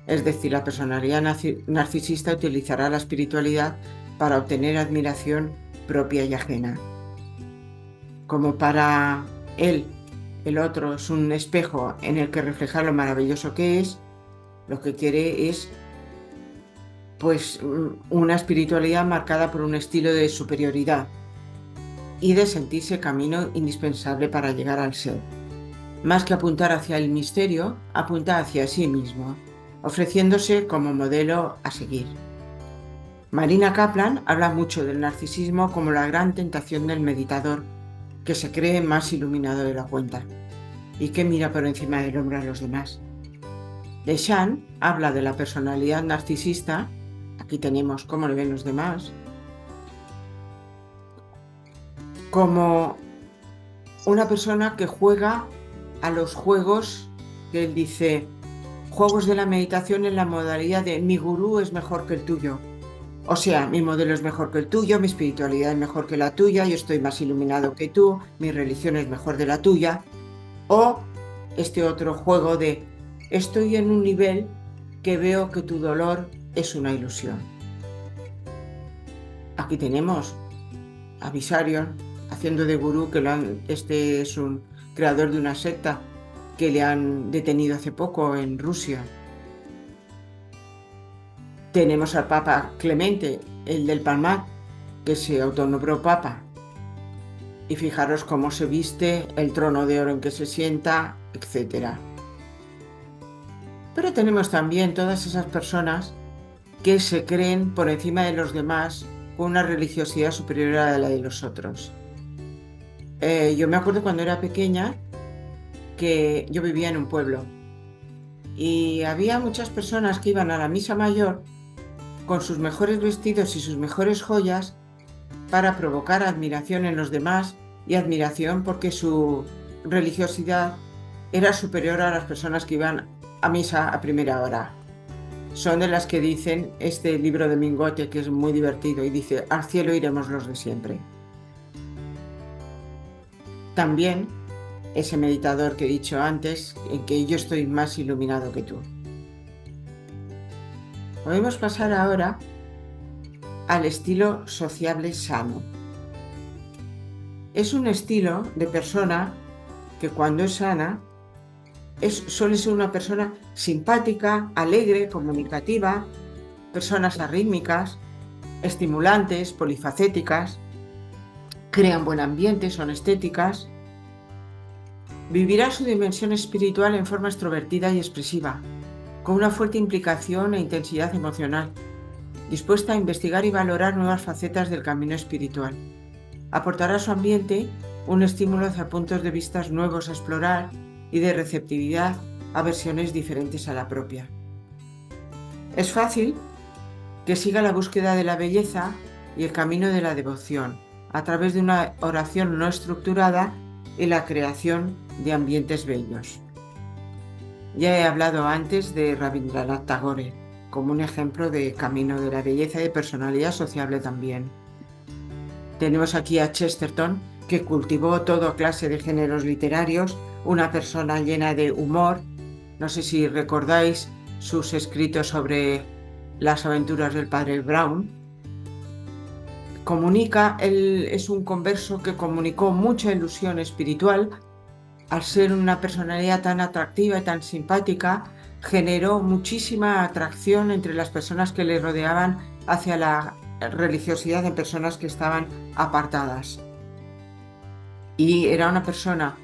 Es decir, la personalidad narcisista utilizará la espiritualidad para obtener admiración propia y ajena. Como para él el otro es un espejo en el que reflejar lo maravilloso que es, lo que quiere es pues una espiritualidad marcada por un estilo de superioridad y de sentirse camino indispensable para llegar al ser. Más que apuntar hacia el misterio, apunta hacia sí mismo, ofreciéndose como modelo a seguir. Marina Kaplan habla mucho del narcisismo como la gran tentación del meditador, que se cree más iluminado de la cuenta y que mira por encima del hombro a los demás. Deschamps habla de la personalidad narcisista, aquí tenemos cómo le ven los demás, como una persona que juega a los juegos que él dice, juegos de la meditación en la modalidad de mi gurú es mejor que el tuyo. O sea, mi modelo es mejor que el tuyo, mi espiritualidad es mejor que la tuya, yo estoy más iluminado que tú, mi religión es mejor de la tuya. O este otro juego de estoy en un nivel que veo que tu dolor es una ilusión. Aquí tenemos a Vissarion haciendo de gurú, que este es un creador de una secta que le han detenido hace poco en Rusia. Tenemos al Papa Clemente, el del Palmar, que se autonombró Papa. Y fijaros cómo se viste, el trono de oro en que se sienta, etc. Pero tenemos también todas esas personas que se creen por encima de los demás con una religiosidad superior a la de los otros. Yo me acuerdo cuando era pequeña que yo vivía en un pueblo y había muchas personas que iban a la misa mayor con sus mejores vestidos y sus mejores joyas para provocar admiración en los demás y admiración porque su religiosidad era superior a las personas que iban a misa a primera hora. Son de las que dicen este libro de Mingote, que es muy divertido, y dice, al cielo iremos los de siempre. También ese meditador que he dicho antes, en que yo estoy más iluminado que tú. Podemos pasar ahora al estilo sociable sano. Es un estilo de persona que cuando es sana suele ser una persona simpática, alegre, comunicativa, personas arrítmicas, estimulantes, polifacéticas, crean buen ambiente, son estéticas. Vivirá su dimensión espiritual en forma extrovertida y expresiva, con una fuerte implicación e intensidad emocional, dispuesta a investigar y valorar nuevas facetas del camino espiritual. Aportará a su ambiente un estímulo hacia puntos de vista nuevos a explorar y de receptividad a versiones diferentes a la propia. Es fácil que siga la búsqueda de la belleza y el camino de la devoción, a través de una oración no estructurada y la creación de ambientes bellos. Ya he hablado antes de Rabindranath Tagore, como un ejemplo de camino de la belleza y de personalidad sociable también. Tenemos aquí a Chesterton, que cultivó toda clase de géneros literarios, una persona llena de humor. No sé si recordáis sus escritos sobre las aventuras del padre Brown. Él es un converso que comunicó mucha ilusión espiritual. Al ser una personalidad tan atractiva y tan simpática, generó muchísima atracción entre las personas que le rodeaban hacia la religiosidad de personas que estaban apartadas. Y era una persona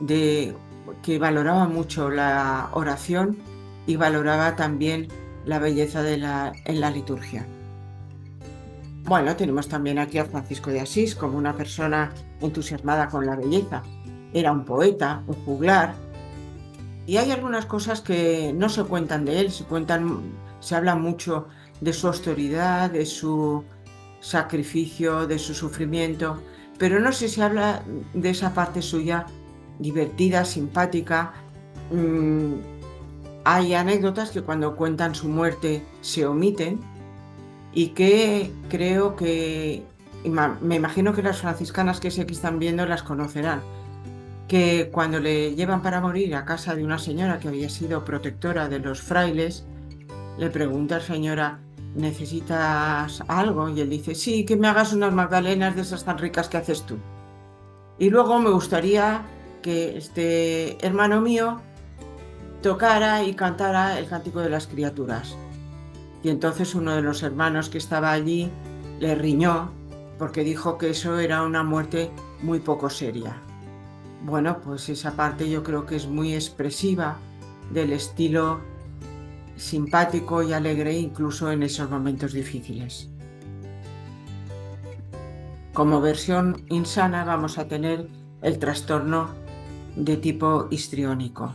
que valoraba mucho la oración y valoraba también la belleza en la liturgia. Bueno, tenemos también aquí a Francisco de Asís como una persona entusiasmada con la belleza. Era un poeta, un juglar, y hay algunas cosas que no se cuentan de él, se habla mucho de su austeridad, de su sacrificio, de su sufrimiento, pero no se habla de esa parte suya divertida, simpática. Hay anécdotas que cuando cuentan su muerte se omiten y que creo que, me imagino que las franciscanas que sé que están viendo las conocerán, que cuando le llevan para morir a casa de una señora que había sido protectora de los frailes, le pregunta a la señora, ¿necesitas algo? Y él dice, sí, que me hagas unas magdalenas de esas tan ricas que haces tú. Y luego me gustaría que este hermano mío tocara y cantara el Cántico de las Criaturas. y entonces uno de los hermanos que estaba allí le riñó porque dijo que eso era una muerte muy poco seria. Bueno, pues esa parte yo creo que es muy expresiva del estilo simpático y alegre incluso en esos momentos difíciles. Como versión insana vamos a tener el trastorno de tipo histriónico.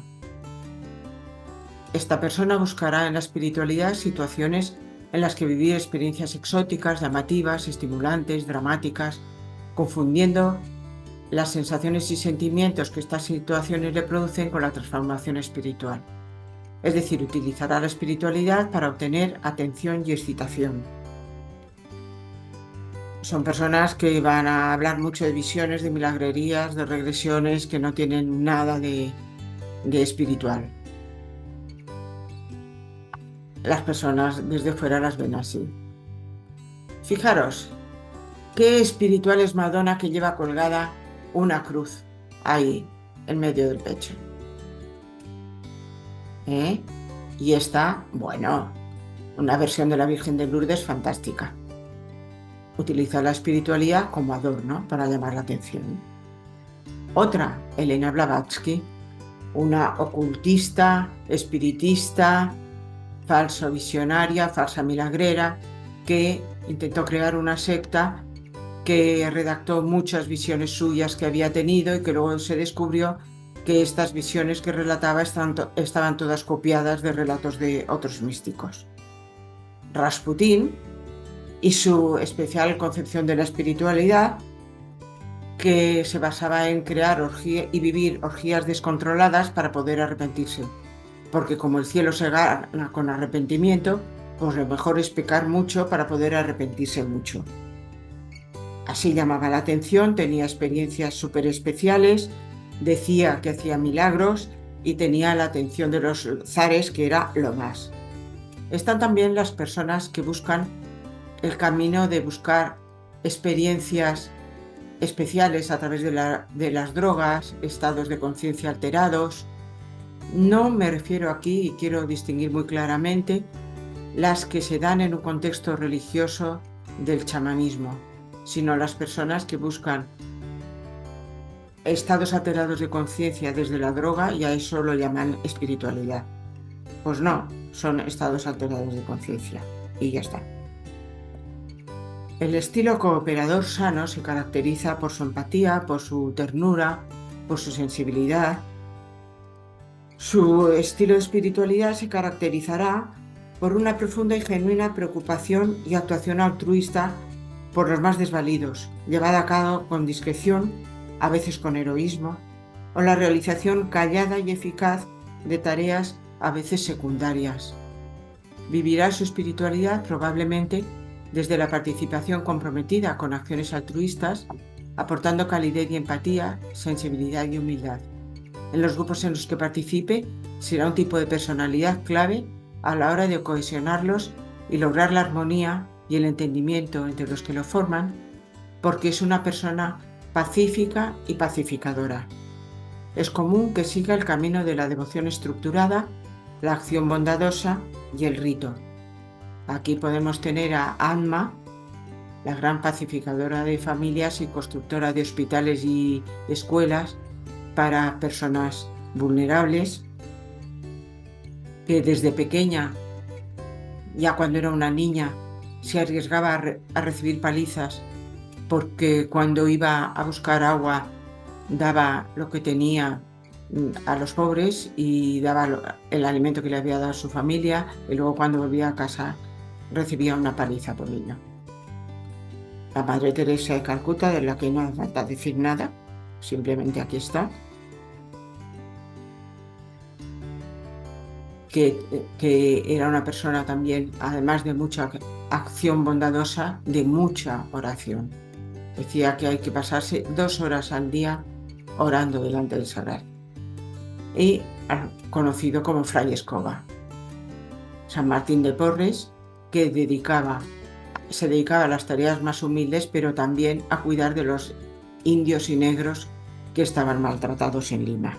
Esta persona buscará en la espiritualidad situaciones en las que vivir experiencias exóticas, llamativas, estimulantes, dramáticas, confundiendo las sensaciones y sentimientos que estas situaciones le producen con la transformación espiritual. Es decir, utilizará la espiritualidad para obtener atención y excitación. Son personas que van a hablar mucho de visiones, de milagrerías, de regresiones, que no tienen nada de espiritual. Las personas desde fuera las ven así. Fijaros, qué espiritual es Madonna, que lleva colgada una cruz ahí, en medio del pecho. Y esta, bueno, una versión de la Virgen de Lourdes fantástica. Utiliza la espiritualidad como adorno para llamar la atención. Otra, Elena Blavatsky, una ocultista, espiritista, falso visionaria, falsa milagrera, que intentó crear una secta, que redactó muchas visiones suyas que había tenido y que luego se descubrió que estas visiones que relataba estaban todas copiadas de relatos de otros místicos. Rasputín y su especial concepción de la espiritualidad, que se basaba en crear y vivir orgías descontroladas para poder arrepentirse, porque como el cielo se gana con arrepentimiento, pues lo mejor es pecar mucho para poder arrepentirse mucho. Así llamaba la atención, tenía experiencias súper especiales, decía que hacía milagros y tenía la atención de los zares, que era lo más. Están también las personas que buscan el camino de buscar experiencias especiales a través de las drogas, estados de conciencia alterados. No me refiero aquí, y quiero distinguir muy claramente, las que se dan en un contexto religioso del chamanismo, sino las personas que buscan estados alterados de conciencia desde la droga, y a eso lo llaman espiritualidad. Pues no, son estados alterados de conciencia y ya está. El estilo cooperador sano se caracteriza por su empatía, por su ternura, por su sensibilidad. Su estilo de espiritualidad se caracterizará por una profunda y genuina preocupación y actuación altruista por los más desvalidos, llevada a cabo con discreción, a veces con heroísmo, o la realización callada y eficaz de tareas a veces secundarias. Vivirá su espiritualidad probablemente desde la participación comprometida con acciones altruistas, aportando calidez y empatía, sensibilidad y humildad. En los grupos en los que participe, será un tipo de personalidad clave a la hora de cohesionarlos y lograr la armonía y el entendimiento entre los que lo forman, porque es una persona pacífica y pacificadora. Es común que siga el camino de la devoción estructurada, la acción bondadosa y el rito. Aquí podemos tener a Anma, la gran pacificadora de familias y constructora de hospitales y escuelas para personas vulnerables, que desde pequeña, ya cuando era una niña, se arriesgaba a recibir palizas, porque cuando iba a buscar agua daba lo que tenía a los pobres y daba el alimento que le había dado a su familia, y luego cuando volvía a casa recibía una paliza por ello. La Madre Teresa de Calcuta, de la que no hace falta decir nada, simplemente aquí está, que era una persona también, además de mucha acción bondadosa, de mucha oración. Decía que hay que pasarse 2 horas al día orando delante del sagrario. Y conocido como Fray Escoba. San Martín de Porres, que se dedicaba a las tareas más humildes, pero también a cuidar de los indios y negros que estaban maltratados en Lima.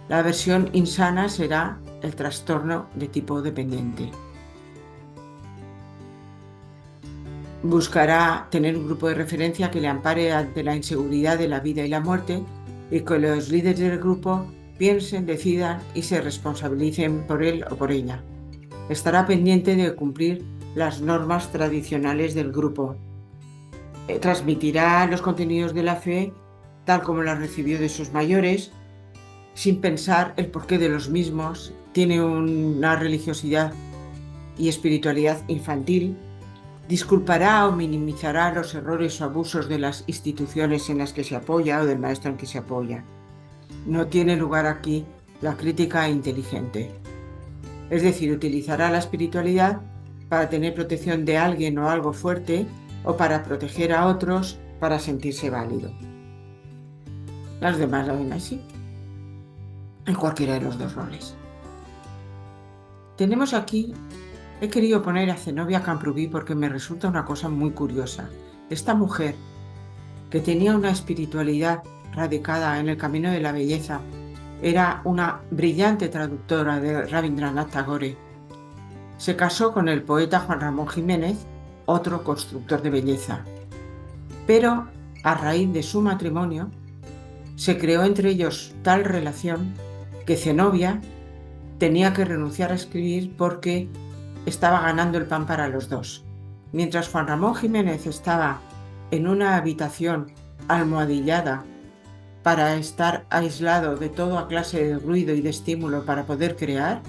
La versión insana será el trastorno de tipo dependiente. buscará tener un grupo de referencia que le ampare ante la inseguridad de la vida y la muerte y que los líderes del grupo piensen, decidan y se responsabilicen por él o por ella. Estará pendiente de cumplir las normas tradicionales del grupo. Transmitirá los contenidos de la fe tal como las recibió de sus mayores, sin pensar el porqué de los mismos. Tiene una religiosidad y espiritualidad infantil. Disculpará o minimizará los errores o abusos de las instituciones en las que se apoya o del maestro en que se apoya. No tiene lugar aquí la crítica inteligente. Es decir, utilizará la espiritualidad para tener protección de alguien o algo fuerte o para proteger a otros para sentirse válido. Las demás la ven así, en cualquiera de los dos roles. Tenemos aquí, he querido poner a Zenobia Camprubí porque me resulta una cosa muy curiosa. Esta mujer, que tenía una espiritualidad radicada en el camino de la belleza, era una brillante traductora de Rabindranath Tagore. Se casó con el poeta Juan Ramón Jiménez, otro constructor de belleza. Pero a raíz de su matrimonio, se creó entre ellos tal relación que Zenobia tenía que renunciar a escribir porque estaba ganando el pan para los dos. Mientras Juan Ramón Jiménez estaba en una habitación almohadillada para estar aislado de toda clase de ruido y de estímulo para poder crear,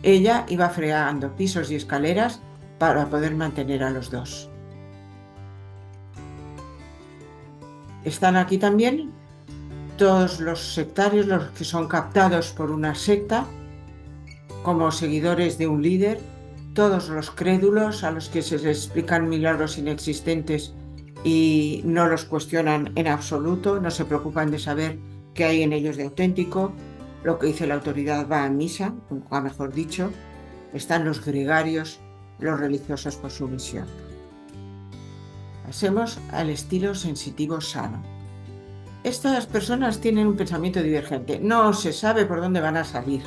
ella iba fregando pisos y escaleras para poder mantener a los dos. Están aquí también todos los sectarios, los que son captados por una secta como seguidores de un líder, todos los crédulos a los que se les explican milagros inexistentes y no los cuestionan en absoluto, no se preocupan de saber qué hay en ellos de auténtico, lo que dice la autoridad va a misa, nunca mejor dicho. Están los gregarios, los religiosos por sumisión. Pasemos al estilo sensitivo sano. Estas personas tienen un pensamiento divergente, no se sabe por dónde van a salir.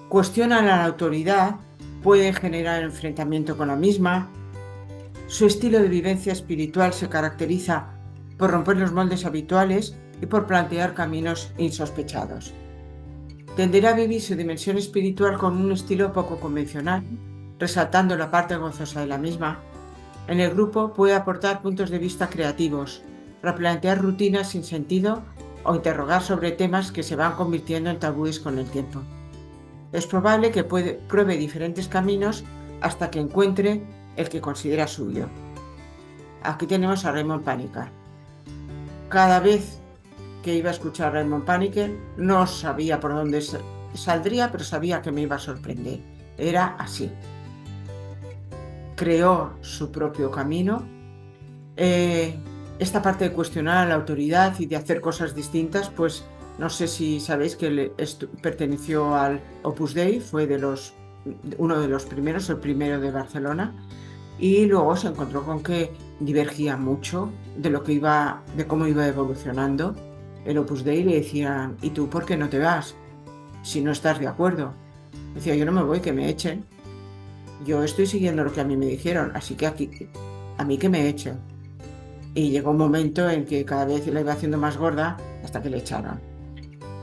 Cuestionan a la autoridad, pueden generar enfrentamiento con la misma. Su estilo de vivencia espiritual se caracteriza por romper los moldes habituales y por plantear caminos insospechados. Tenderá a vivir su dimensión espiritual con un estilo poco convencional, resaltando la parte gozosa de la misma. En el grupo puede aportar puntos de vista creativos, replantear rutinas sin sentido o interrogar sobre temas que se van convirtiendo en tabúes con el tiempo. Es probable que pruebe diferentes caminos hasta que encuentre el que considera suyo. Aquí tenemos a Raymond Panikkar. Cada vez que iba a escuchar a Raymond Panikkar no sabía por dónde saldría, pero sabía que me iba a sorprender. Era así. Creó su propio camino. Esta parte de cuestionar a la autoridad y de hacer cosas distintas, pues no sé si sabéis que perteneció al Opus Dei, fue uno de los primeros, el primero de Barcelona, y luego se encontró con que divergía mucho de cómo iba evolucionando el Opus Dei. Le decían, ¿y tú por qué no te vas? Si no estás de acuerdo. Decía, yo no me voy, que me echen. Yo estoy siguiendo lo que a mí me dijeron, así que a mí que me echen. Y llegó un momento en que cada vez la iba haciendo más gorda hasta que le echaron.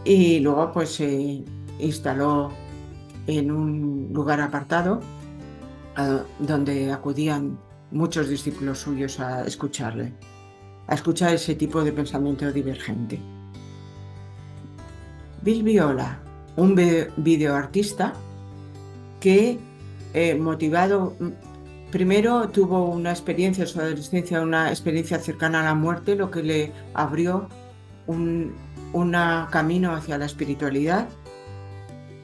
Y luego pues se instaló en un lugar apartado donde acudían muchos discípulos suyos a escucharle, a escuchar ese tipo de pensamiento divergente. Bill Viola, un videoartista que motivado, primero tuvo una experiencia en su adolescencia, una experiencia cercana a la muerte, lo que le abrió un camino hacia la espiritualidad.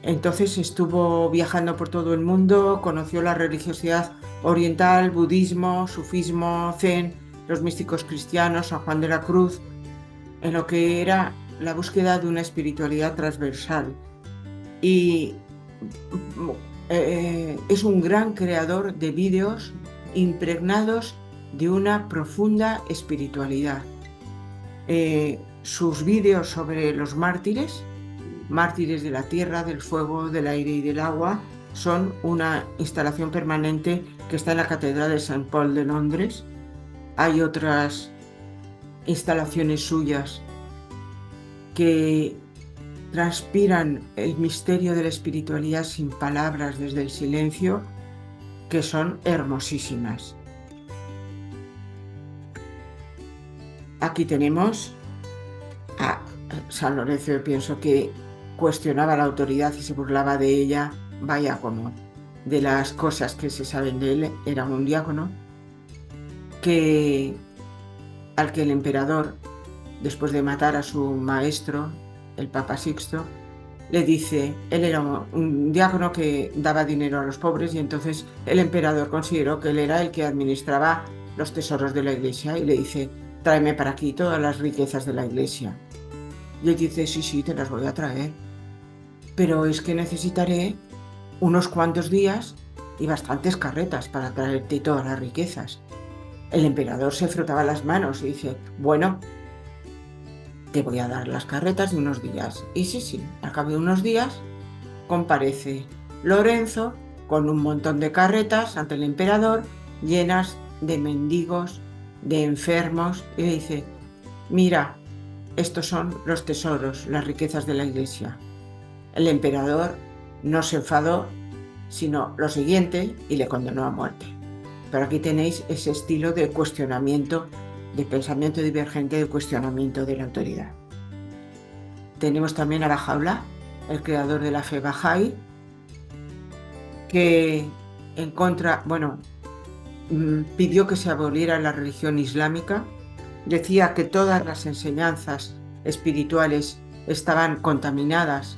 Entonces estuvo viajando por todo el mundo, conoció la religiosidad oriental, budismo, sufismo, zen, los místicos cristianos, San Juan de la Cruz, en lo que era la búsqueda de una espiritualidad transversal. Y es un gran creador de vídeos impregnados de una profunda espiritualidad. Sus vídeos sobre los mártires de la tierra, del fuego, del aire y del agua, son una instalación permanente que está en la Catedral de Saint Paul de Londres. Hay otras instalaciones suyas que transpiran el misterio de la espiritualidad sin palabras desde el silencio, que son hermosísimas. Aquí tenemos a San Lorenzo. Yo pienso que cuestionaba la autoridad y se burlaba de ella, vaya, como de las cosas que se saben de él. Era un diácono al que el emperador, después de matar a su maestro, el Papa Sixto, le dice, él era un diácono que daba dinero a los pobres, y entonces el emperador consideró que él era el que administraba los tesoros de la iglesia, y le dice, tráeme para aquí todas las riquezas de la iglesia. Y él dice, sí, te las voy a traer, pero es que necesitaré unos cuantos días y bastantes carretas para traerte todas las riquezas. El emperador se frotaba las manos y dice, bueno, te voy a dar las carretas de unos días. Y sí, al cabo de unos días comparece Lorenzo con un montón de carretas ante el emperador, llenas de mendigos, de enfermos, y le dice, mira, estos son los tesoros, las riquezas de la iglesia. El emperador no se enfadó, sino lo siguiente, y le condenó a muerte. Pero aquí tenéis ese estilo de cuestionamiento, de pensamiento divergente, de cuestionamiento de la autoridad. Tenemos también a Bahá'u'lláh, el creador de la fe Bahá'í, que pidió que se aboliera la religión islámica. Decía que todas las enseñanzas espirituales estaban contaminadas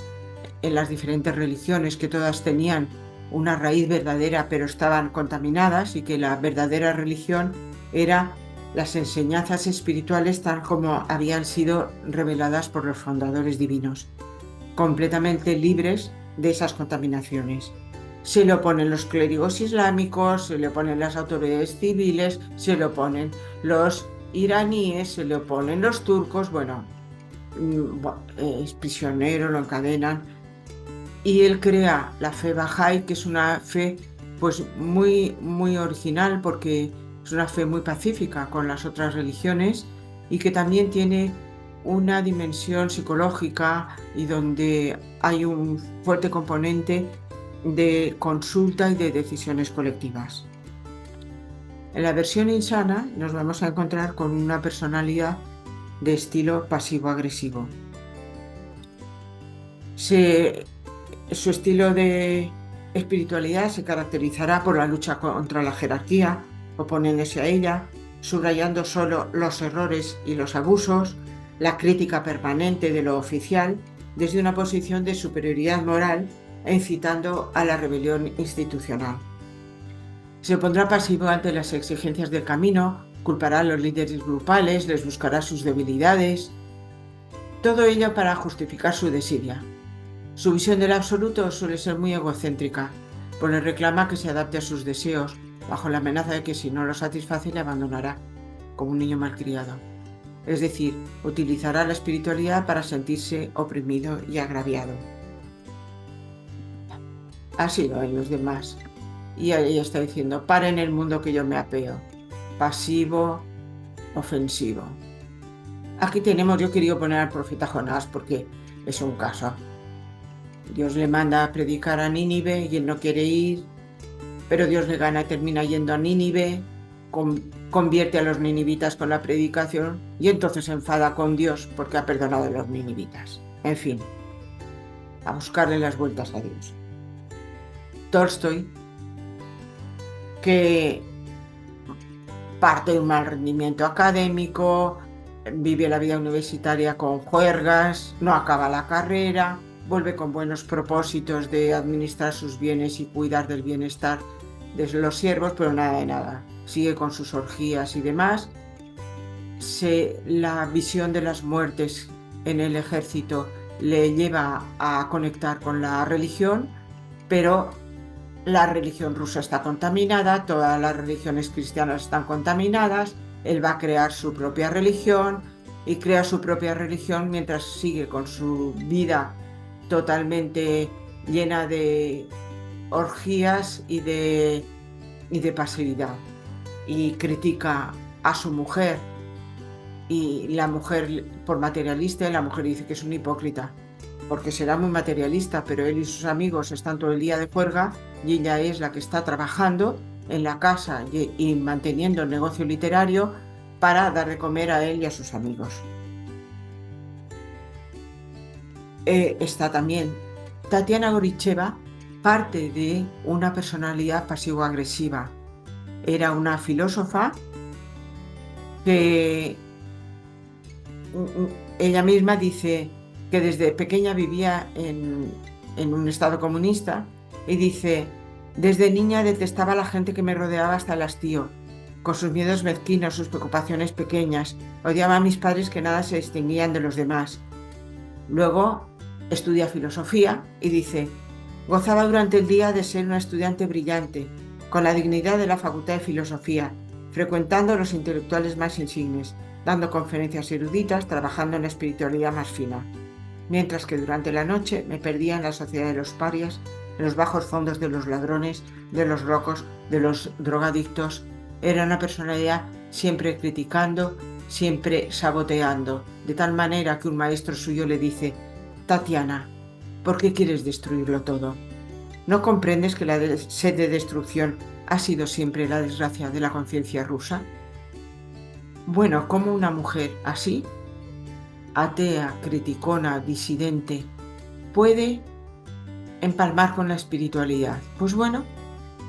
en las diferentes religiones, que todas tenían una raíz verdadera, pero estaban contaminadas, y que la verdadera religión era las enseñanzas espirituales tal como habían sido reveladas por los fundadores divinos, completamente libres de esas contaminaciones. Se le oponen los clérigos islámicos, se le oponen las autoridades civiles, se le oponen los iraníes, se le oponen los turcos, es prisionero, lo encadenan. Y él crea la fe Bahá'í, que es una fe pues muy, muy original, porque es una fe muy pacífica con las otras religiones, y que también tiene una dimensión psicológica y donde hay un fuerte componente de consulta y de decisiones colectivas. En la versión insana nos vamos a encontrar con una personalidad de estilo pasivo-agresivo. Su estilo de espiritualidad se caracterizará por la lucha contra la jerarquía, oponiéndose a ella, subrayando solo los errores y los abusos, la crítica permanente de lo oficial desde una posición de superioridad moral e incitando a la rebelión institucional. Se pondrá pasivo ante las exigencias del camino, culpará a los líderes grupales, les buscará sus debilidades, todo ello para justificar su desidia. Su visión del absoluto suele ser muy egocéntrica, pues le reclama que se adapte a sus deseos, bajo la amenaza de que si no lo satisface le abandonará, como un niño malcriado. Es decir, utilizará la espiritualidad para sentirse oprimido y agraviado. Así lo ven los demás. Y ella está diciendo, para en el mundo que yo me apeo. Pasivo, ofensivo. Aquí tenemos, yo he querido poner al profeta Jonás porque es un caso. Dios le manda a predicar a Nínive y él no quiere ir, pero Dios le gana y termina yendo a Nínive, convierte a los ninivitas con la predicación, y entonces se enfada con Dios porque ha perdonado a los ninivitas. En fin, a buscarle las vueltas a Dios. Tolstoy, que parte de un mal rendimiento académico, vive la vida universitaria con juergas, no acaba la carrera, vuelve con buenos propósitos de administrar sus bienes y cuidar del bienestar de los siervos, pero nada de nada. Sigue con sus orgías y demás. La visión de las muertes en el ejército le lleva a conectar con la religión, pero la religión rusa está contaminada, todas las religiones cristianas están contaminadas, él va a crear su propia religión y crea su propia religión mientras sigue con su vida totalmente llena de orgías y de pasividad. Y critica a su mujer, y la mujer por materialista, y la mujer dice que es un hipócrita, porque será muy materialista, pero él y sus amigos están todo el día de juerga y ella es la que está trabajando en la casa y manteniendo el negocio literario para dar de comer a él y a sus amigos. Está también Tatiana Goricheva, parte de una personalidad pasivo-agresiva. Era una filósofa que ella misma dice que desde pequeña vivía en un estado comunista, y dice: desde niña detestaba a la gente que me rodeaba hasta el hastío, con sus miedos mezquinos, sus preocupaciones pequeñas. Odiaba a mis padres, que nada se distinguían de los demás. Luego estudia filosofía y dice: gozaba durante el día de ser una estudiante brillante, con la dignidad de la Facultad de Filosofía, frecuentando a los intelectuales más insignes, dando conferencias eruditas, trabajando en la espiritualidad más fina. Mientras que durante la noche me perdía en la sociedad de los parias, en los bajos fondos de los ladrones, de los locos, de los drogadictos. Era una personalidad siempre criticando, siempre saboteando, de tal manera que un maestro suyo le dice: Tatiana, ¿por qué quieres destruirlo todo? ¿No comprendes que la sed de destrucción ha sido siempre la desgracia de la conciencia rusa? Bueno, ¿cómo una mujer así, atea, criticona, disidente, puede empalmar con la espiritualidad? Pues bueno,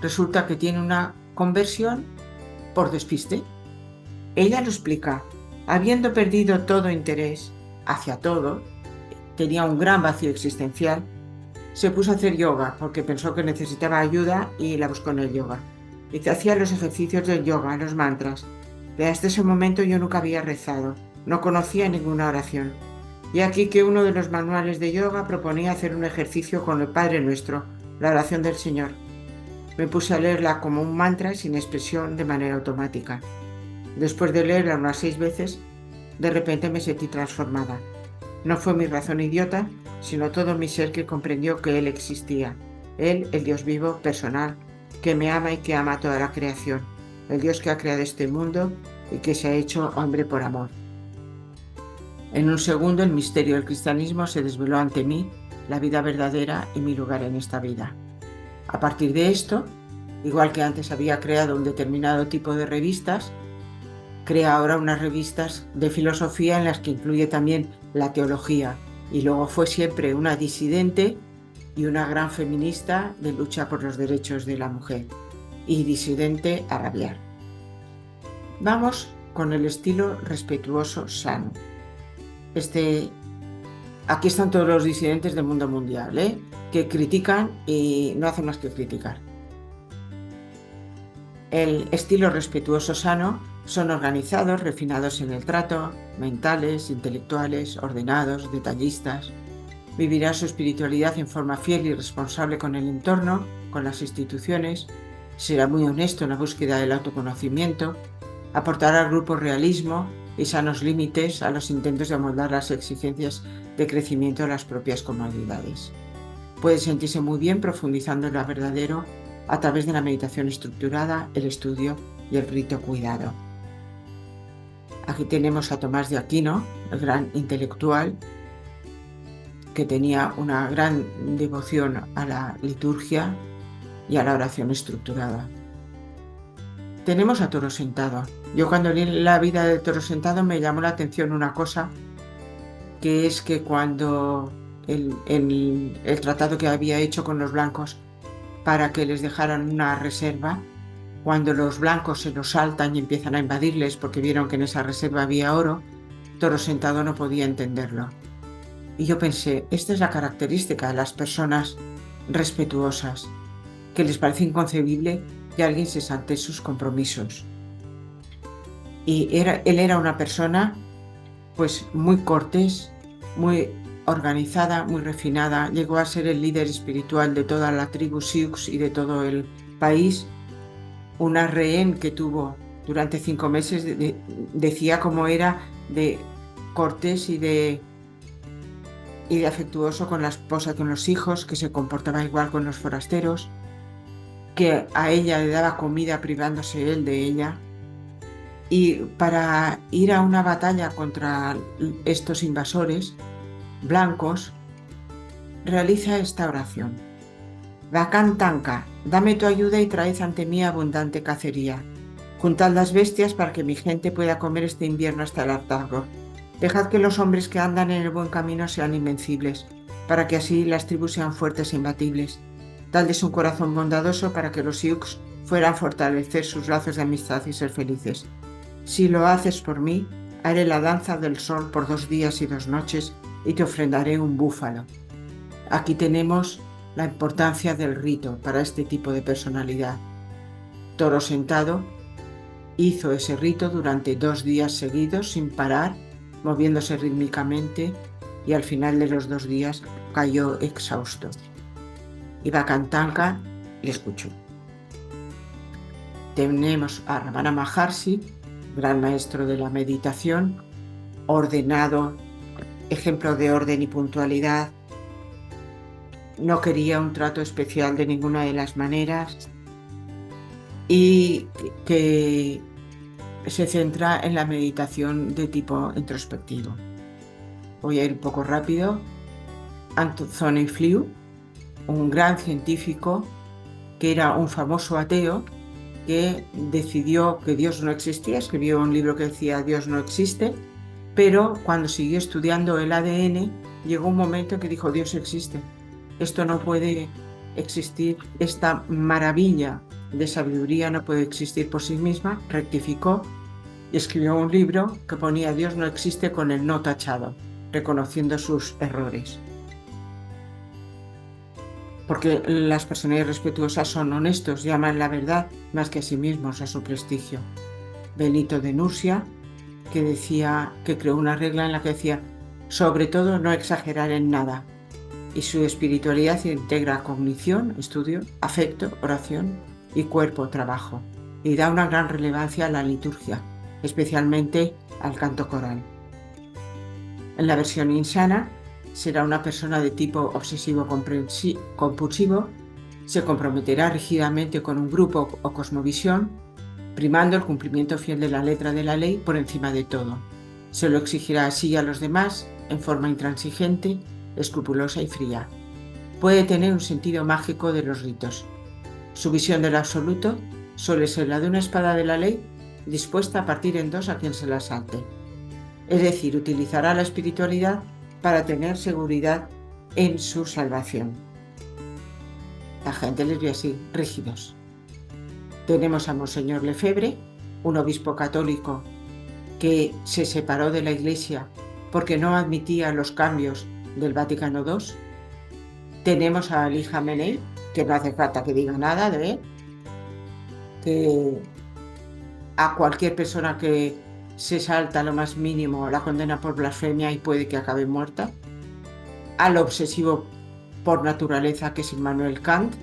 resulta que tiene una conversión por despiste. Ella lo explica: habiendo perdido todo interés hacia todo, tenía un gran vacío existencial, se puso a hacer yoga porque pensó que necesitaba ayuda y la buscó en el yoga. Y se hacía los ejercicios del yoga, los mantras. Desde ese momento yo nunca había rezado, no conocía ninguna oración. Y aquí que uno de los manuales de yoga proponía hacer un ejercicio con el Padre Nuestro, la oración del Señor. Me puse a leerla como un mantra sin expresión, de manera automática. Después de leerla unas 6 veces, de repente me sentí transformada. No fue mi razón idiota, sino todo mi ser que comprendió que Él existía. Él, el Dios vivo, personal, que me ama y que ama a toda la creación. El Dios que ha creado este mundo y que se ha hecho hombre por amor. En un segundo el misterio del cristianismo se desveló ante mí, la vida verdadera y mi lugar en esta vida. A partir de esto, igual que antes había creado un determinado tipo de revistas, crea ahora unas revistas de filosofía en las que incluye también la teología, y luego fue siempre una disidente y una gran feminista de lucha por los derechos de la mujer, y disidente a rabiar. Vamos con el estilo respetuoso sano. Aquí están todos los disidentes del mundo mundial, que critican y no hacen más que criticar. El estilo respetuoso sano son organizados, refinados en el trato, mentales, intelectuales, ordenados, detallistas. Vivirá su espiritualidad en forma fiel y responsable con el entorno, con las instituciones. Será muy honesto en la búsqueda del autoconocimiento. Aportará al grupo realismo y sanos límites a los intentos de amoldar las exigencias de crecimiento de las propias comodidades. Puede sentirse muy bien profundizando en lo verdadero a través de la meditación estructurada, el estudio y el rito cuidado. Aquí tenemos a Tomás de Aquino, el gran intelectual, que tenía una gran devoción a la liturgia y a la oración estructurada. Tenemos a Toro Sentado. Yo cuando leí la vida de Toro Sentado me llamó la atención una cosa, que es que cuando el tratado que había hecho con los blancos para que les dejaran una reserva, cuando los blancos se los saltan y empiezan a invadirles porque vieron que en esa reserva había oro, Toro Sentado no podía entenderlo. Y yo pensé, esta es la característica de las personas respetuosas, que les parece inconcebible que alguien se salte sus compromisos. Y él era una persona pues muy cortés, muy organizada, muy refinada. Llegó a ser el líder espiritual de toda la tribu Sioux y de todo el país. Una rehén que tuvo durante 5 meses decía cómo era de cortés y de afectuoso con la esposa y con los hijos, que se comportaba igual con los forasteros. que a ella le daba comida privándose él de ella, y para ir a una batalla contra estos invasores blancos, realiza esta oración. Bacán Tanca, dame tu ayuda y traed ante mí abundante cacería. Juntad las bestias para que mi gente pueda comer este invierno hasta el hartazgo. Dejad que los hombres que andan en el buen camino sean invencibles, para que así las tribus sean fuertes e imbatibles. Dadles un corazón bondadoso para que los Sioux fueran fortalecer sus lazos de amistad y ser felices. Si lo haces por mí, haré la danza del sol por 2 días y 2 noches y te ofrendaré un búfalo. Aquí tenemos la importancia del rito para este tipo de personalidad. Toro Sentado hizo ese rito durante 2 días seguidos sin parar, moviéndose rítmicamente, y al final de los 2 días cayó exhausto. Y Bacán Tanca le escuchó. Tenemos a Ramana Maharshi, gran maestro de la meditación, ordenado, ejemplo de orden y puntualidad. No quería un trato especial de ninguna de las maneras y que se centra en la meditación de tipo introspectivo. Voy a ir un poco rápido. Anthony Flew, un gran científico que era un famoso ateo que decidió que Dios no existía, escribió un libro que decía Dios no existe, pero cuando siguió estudiando el ADN llegó un momento que dijo Dios existe. Esto no puede existir, esta maravilla de sabiduría no puede existir por sí misma. Rectificó y escribió un libro que ponía Dios no existe con el no tachado, reconociendo sus errores. Porque las personas respetuosas son honestos y aman la verdad más que a sí mismos, a su prestigio. Benito de Nursia, que decía, que creó una regla en la que decía, sobre todo no exagerar en nada. Y su espiritualidad integra cognición, estudio, afecto, oración y cuerpo, trabajo. Y da una gran relevancia a la liturgia, especialmente al canto coral. En la versión insana, será una persona de tipo obsesivo-compulsivo, se comprometerá rígidamente con un grupo o cosmovisión, primando el cumplimiento fiel de la letra de la ley por encima de todo. Se lo exigirá así a los demás en forma intransigente, escrupulosa y fría. Puede tener un sentido mágico de los ritos. Su visión del absoluto suele ser la de una espada de la ley dispuesta a partir en 2 a quien se la salte. Es decir, utilizará la espiritualidad para tener seguridad en su salvación. La gente les ve así, rígidos. Tenemos a Monseñor Lefebvre, un obispo católico que se separó de la Iglesia porque no admitía los cambios del Vaticano II. Tenemos a Ali Khamenei, que no hace falta que diga nada de él, que a cualquier persona que se salta lo más mínimo la condena por blasfemia y puede que acabe muerta. Al obsesivo por naturaleza, que es Immanuel Kant,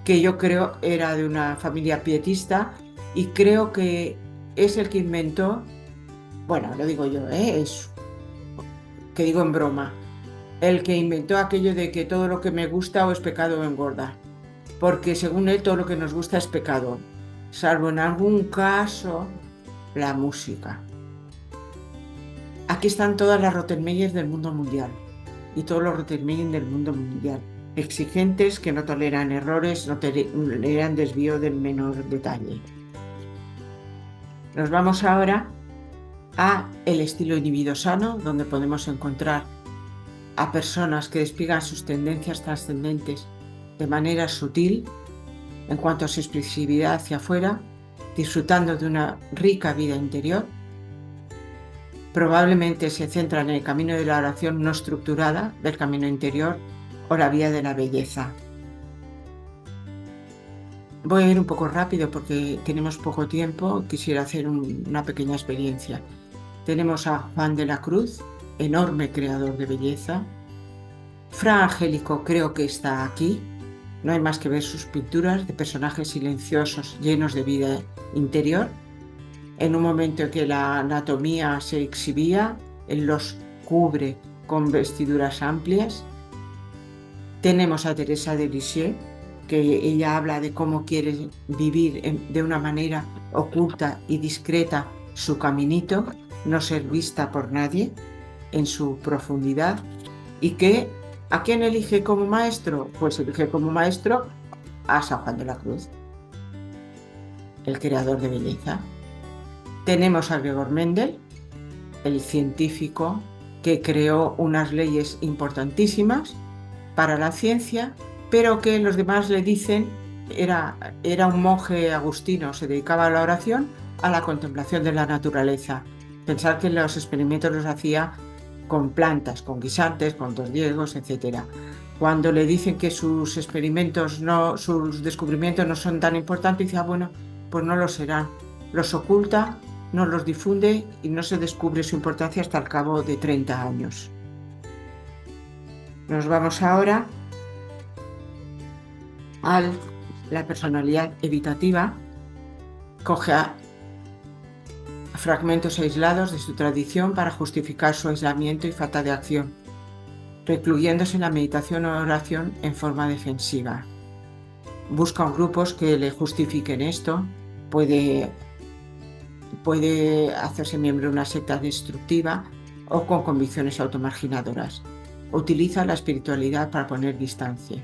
que yo creo era de una familia pietista y creo que es el que inventó, bueno, lo digo yo, es que digo en broma, el que inventó aquello de que todo lo que me gusta o es pecado o engorda, porque según él todo lo que nos gusta es pecado, salvo en algún caso la música. Aquí están todas las Rottenmeier del mundo mundial y todos los Rottenmeier del mundo mundial, exigentes, que no toleran errores, no toleran desvío del menor detalle. Nos vamos ahora a el estilo individuo sano, donde podemos encontrar a personas que despliegan sus tendencias trascendentes de manera sutil en cuanto a su expresividad hacia afuera, disfrutando de una rica vida interior. Probablemente se centran en el camino de la oración no estructurada, del camino interior, o la vía de la belleza. Voy a ir un poco rápido porque tenemos poco tiempo. Quisiera hacer una pequeña experiencia. Tenemos a Juan de la Cruz, enorme creador de belleza. Fra Angélico creo que está aquí. No hay más que ver sus pinturas de personajes silenciosos, llenos de vida interior. En un momento en que la anatomía se exhibía, él los cubre con vestiduras amplias. Tenemos a Teresa de Lisieux, que ella habla de cómo quiere vivir de una manera oculta y discreta su caminito, no ser vista por nadie en su profundidad, y que ¿a quién elige como maestro? Pues elige como maestro a San Juan de la Cruz, el creador de belleza. Tenemos a Gregor Mendel, el científico que creó unas leyes importantísimas para la ciencia, pero que los demás le dicen, era un monje agustino, se dedicaba a la oración, a la contemplación de la naturaleza. Pensar que los experimentos los hacía con plantas, con guisantes, con dos diegos, etc. Cuando le dicen que sus experimentos, sus descubrimientos no son tan importantes, dice, bueno, pues no lo serán. Los oculta, no los difunde y no se descubre su importancia hasta el cabo de 30 años. Nos vamos ahora a la personalidad evitativa. Coge fragmentos aislados de su tradición para justificar su aislamiento y falta de acción, recluyéndose en la meditación o oración en forma defensiva. Busca grupos que le justifiquen esto. Puede hacerse miembro de una secta destructiva o con convicciones automarginadoras. Utiliza la espiritualidad para poner distancia.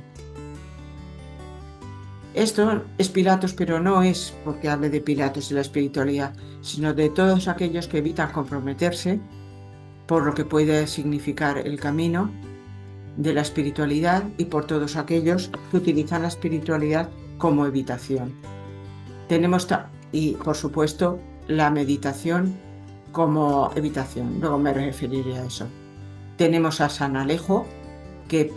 Esto es Pilatos, pero no es porque hable de Pilatos y la espiritualidad, sino de todos aquellos que evitan comprometerse por lo que puede significar el camino de la espiritualidad y por todos aquellos que utilizan la espiritualidad como evitación. Tenemos, y por supuesto, la meditación como evitación. Luego me referiré a eso. Tenemos a San Alejo, que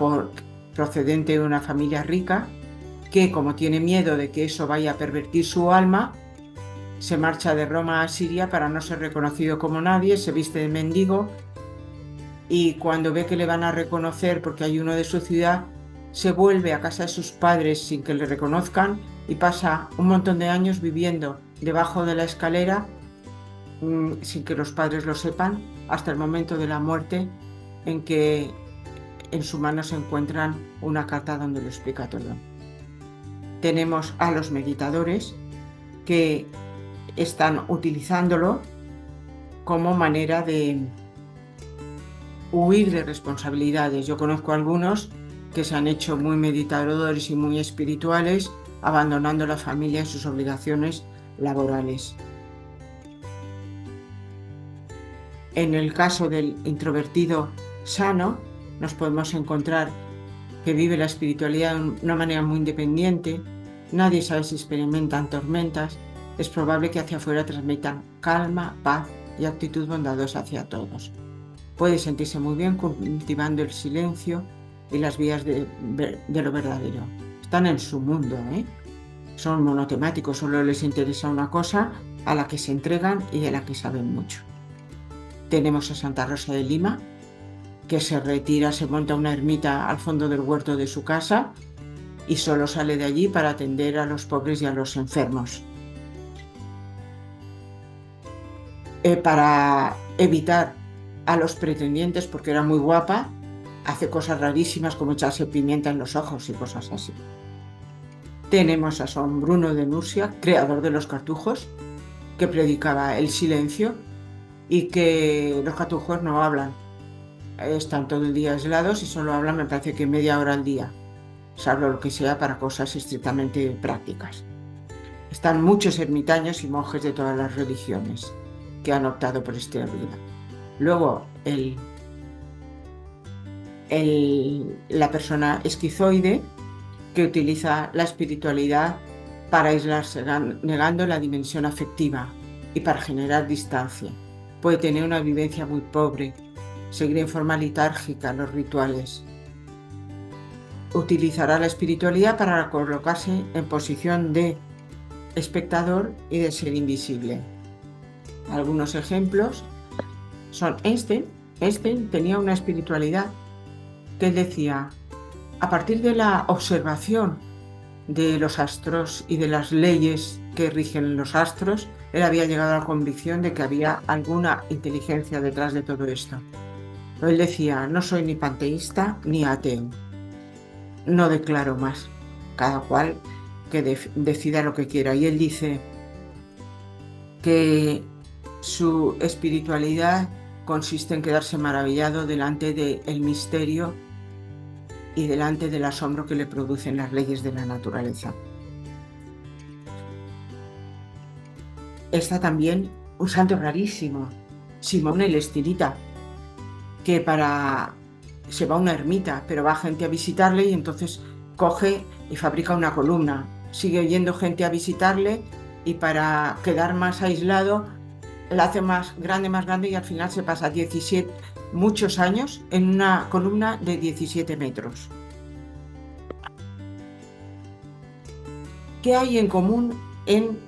procedente de una familia rica, que como tiene miedo de que eso vaya a pervertir su alma, se marcha de Roma a Siria para no ser reconocido como nadie, se viste de mendigo y cuando ve que le van a reconocer porque hay uno de su ciudad, se vuelve a casa de sus padres sin que le reconozcan y pasa un montón de años viviendo debajo de la escalera sin que los padres lo sepan, hasta el momento de la muerte, en que en su mano se encuentran una carta donde lo explica todo. Tenemos a los meditadores que están utilizándolo como manera de huir de responsabilidades. Yo conozco a algunos que se han hecho muy meditadores y muy espirituales, abandonando la familia y sus obligaciones laborales. En el caso del introvertido sano, nos podemos encontrar que vive la espiritualidad de una manera muy independiente. Nadie sabe si experimentan tormentas. Es probable que hacia afuera transmitan calma, paz y actitud bondadosa hacia todos. Puede sentirse muy bien cultivando el silencio y las vías de lo verdadero. Están en su mundo, Son monotemáticos, solo les interesa una cosa a la que se entregan y de la que saben mucho. Tenemos a Santa Rosa de Lima, que se retira, se monta una ermita al fondo del huerto de su casa y solo sale de allí para atender a los pobres y a los enfermos. Para evitar a los pretendientes, porque era muy guapa, hace cosas rarísimas como echarse pimienta en los ojos y cosas así. Tenemos a San Bruno de Nursia, creador de los cartujos, que predicaba el silencio y que los cartujos no hablan. Están todo el día aislados y solo hablan, me parece que media hora al día, salvo lo que sea para cosas estrictamente prácticas. Están muchos ermitaños y monjes de todas las religiones que han optado por esta vida. Luego, la persona esquizoide, que utiliza la espiritualidad para aislarse, negando la dimensión afectiva y para generar distancia. Puede tener una vivencia muy pobre, seguir en forma litúrgica los rituales. Utilizará la espiritualidad para colocarse en posición de espectador y de ser invisible. Algunos ejemplos son Einstein. Einstein tenía una espiritualidad que decía, a partir de la observación de los astros y de las leyes que rigen los astros, él había llegado a la convicción de que había alguna inteligencia detrás de todo esto. Él decía, no soy ni panteísta ni ateo, no declaro más. cada cual que decida lo que quiera. Y él dice que su espiritualidad consiste en quedarse maravillado delante del misterio y delante del asombro que le producen las leyes de la naturaleza. Está también un santo rarísimo, Simón el Estilita, que se va a una ermita, pero va gente a visitarle y entonces coge y fabrica una columna. Sigue yendo gente a visitarle y para quedar más aislado la hace más grande y al final se pasa muchos años en una columna de 17 metros. ¿Qué hay en común en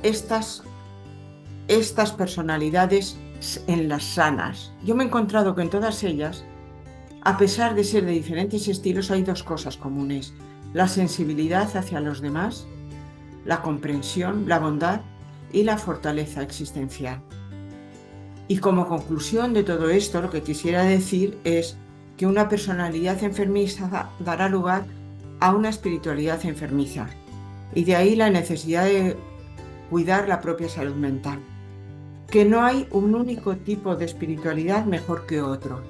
estas personalidades en las sanas? Yo me he encontrado que en todas ellas, a pesar de ser de diferentes estilos, hay dos cosas comunes: la sensibilidad hacia los demás, la comprensión, la bondad y la fortaleza existencial. Y como conclusión de todo esto, lo que quisiera decir es que una personalidad enfermiza dará lugar a una espiritualidad enfermiza, y de ahí la necesidad de cuidar la propia salud mental. Que no hay un único tipo de espiritualidad mejor que otro.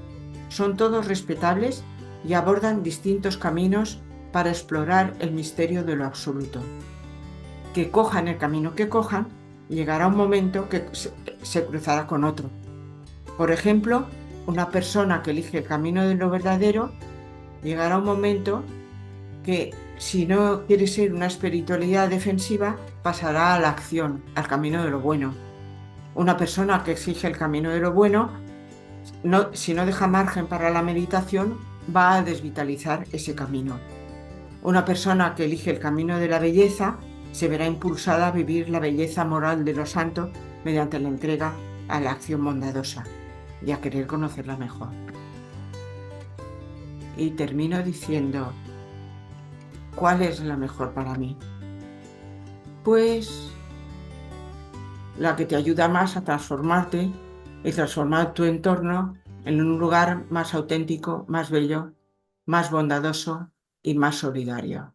Son todos respetables y abordan distintos caminos para explorar el misterio de lo absoluto. Que cojan el camino que cojan, llegará un momento que se cruzará con otro. Por ejemplo, una persona que elige el camino de lo verdadero, llegará un momento que, si no quiere ser una espiritualidad defensiva, pasará a la acción, al camino de lo bueno. Una persona que exige el camino de lo bueno, si no deja margen para la meditación, va a desvitalizar ese camino. Una persona que elige el camino de la belleza se verá impulsada a vivir la belleza moral de los santos mediante la entrega a la acción bondadosa y a querer conocerla mejor. Y termino diciendo, ¿cuál es la mejor para mí? Pues la que te ayuda más a transformarte y transformar tu entorno en un lugar más auténtico, más bello, más bondadoso y más solidario.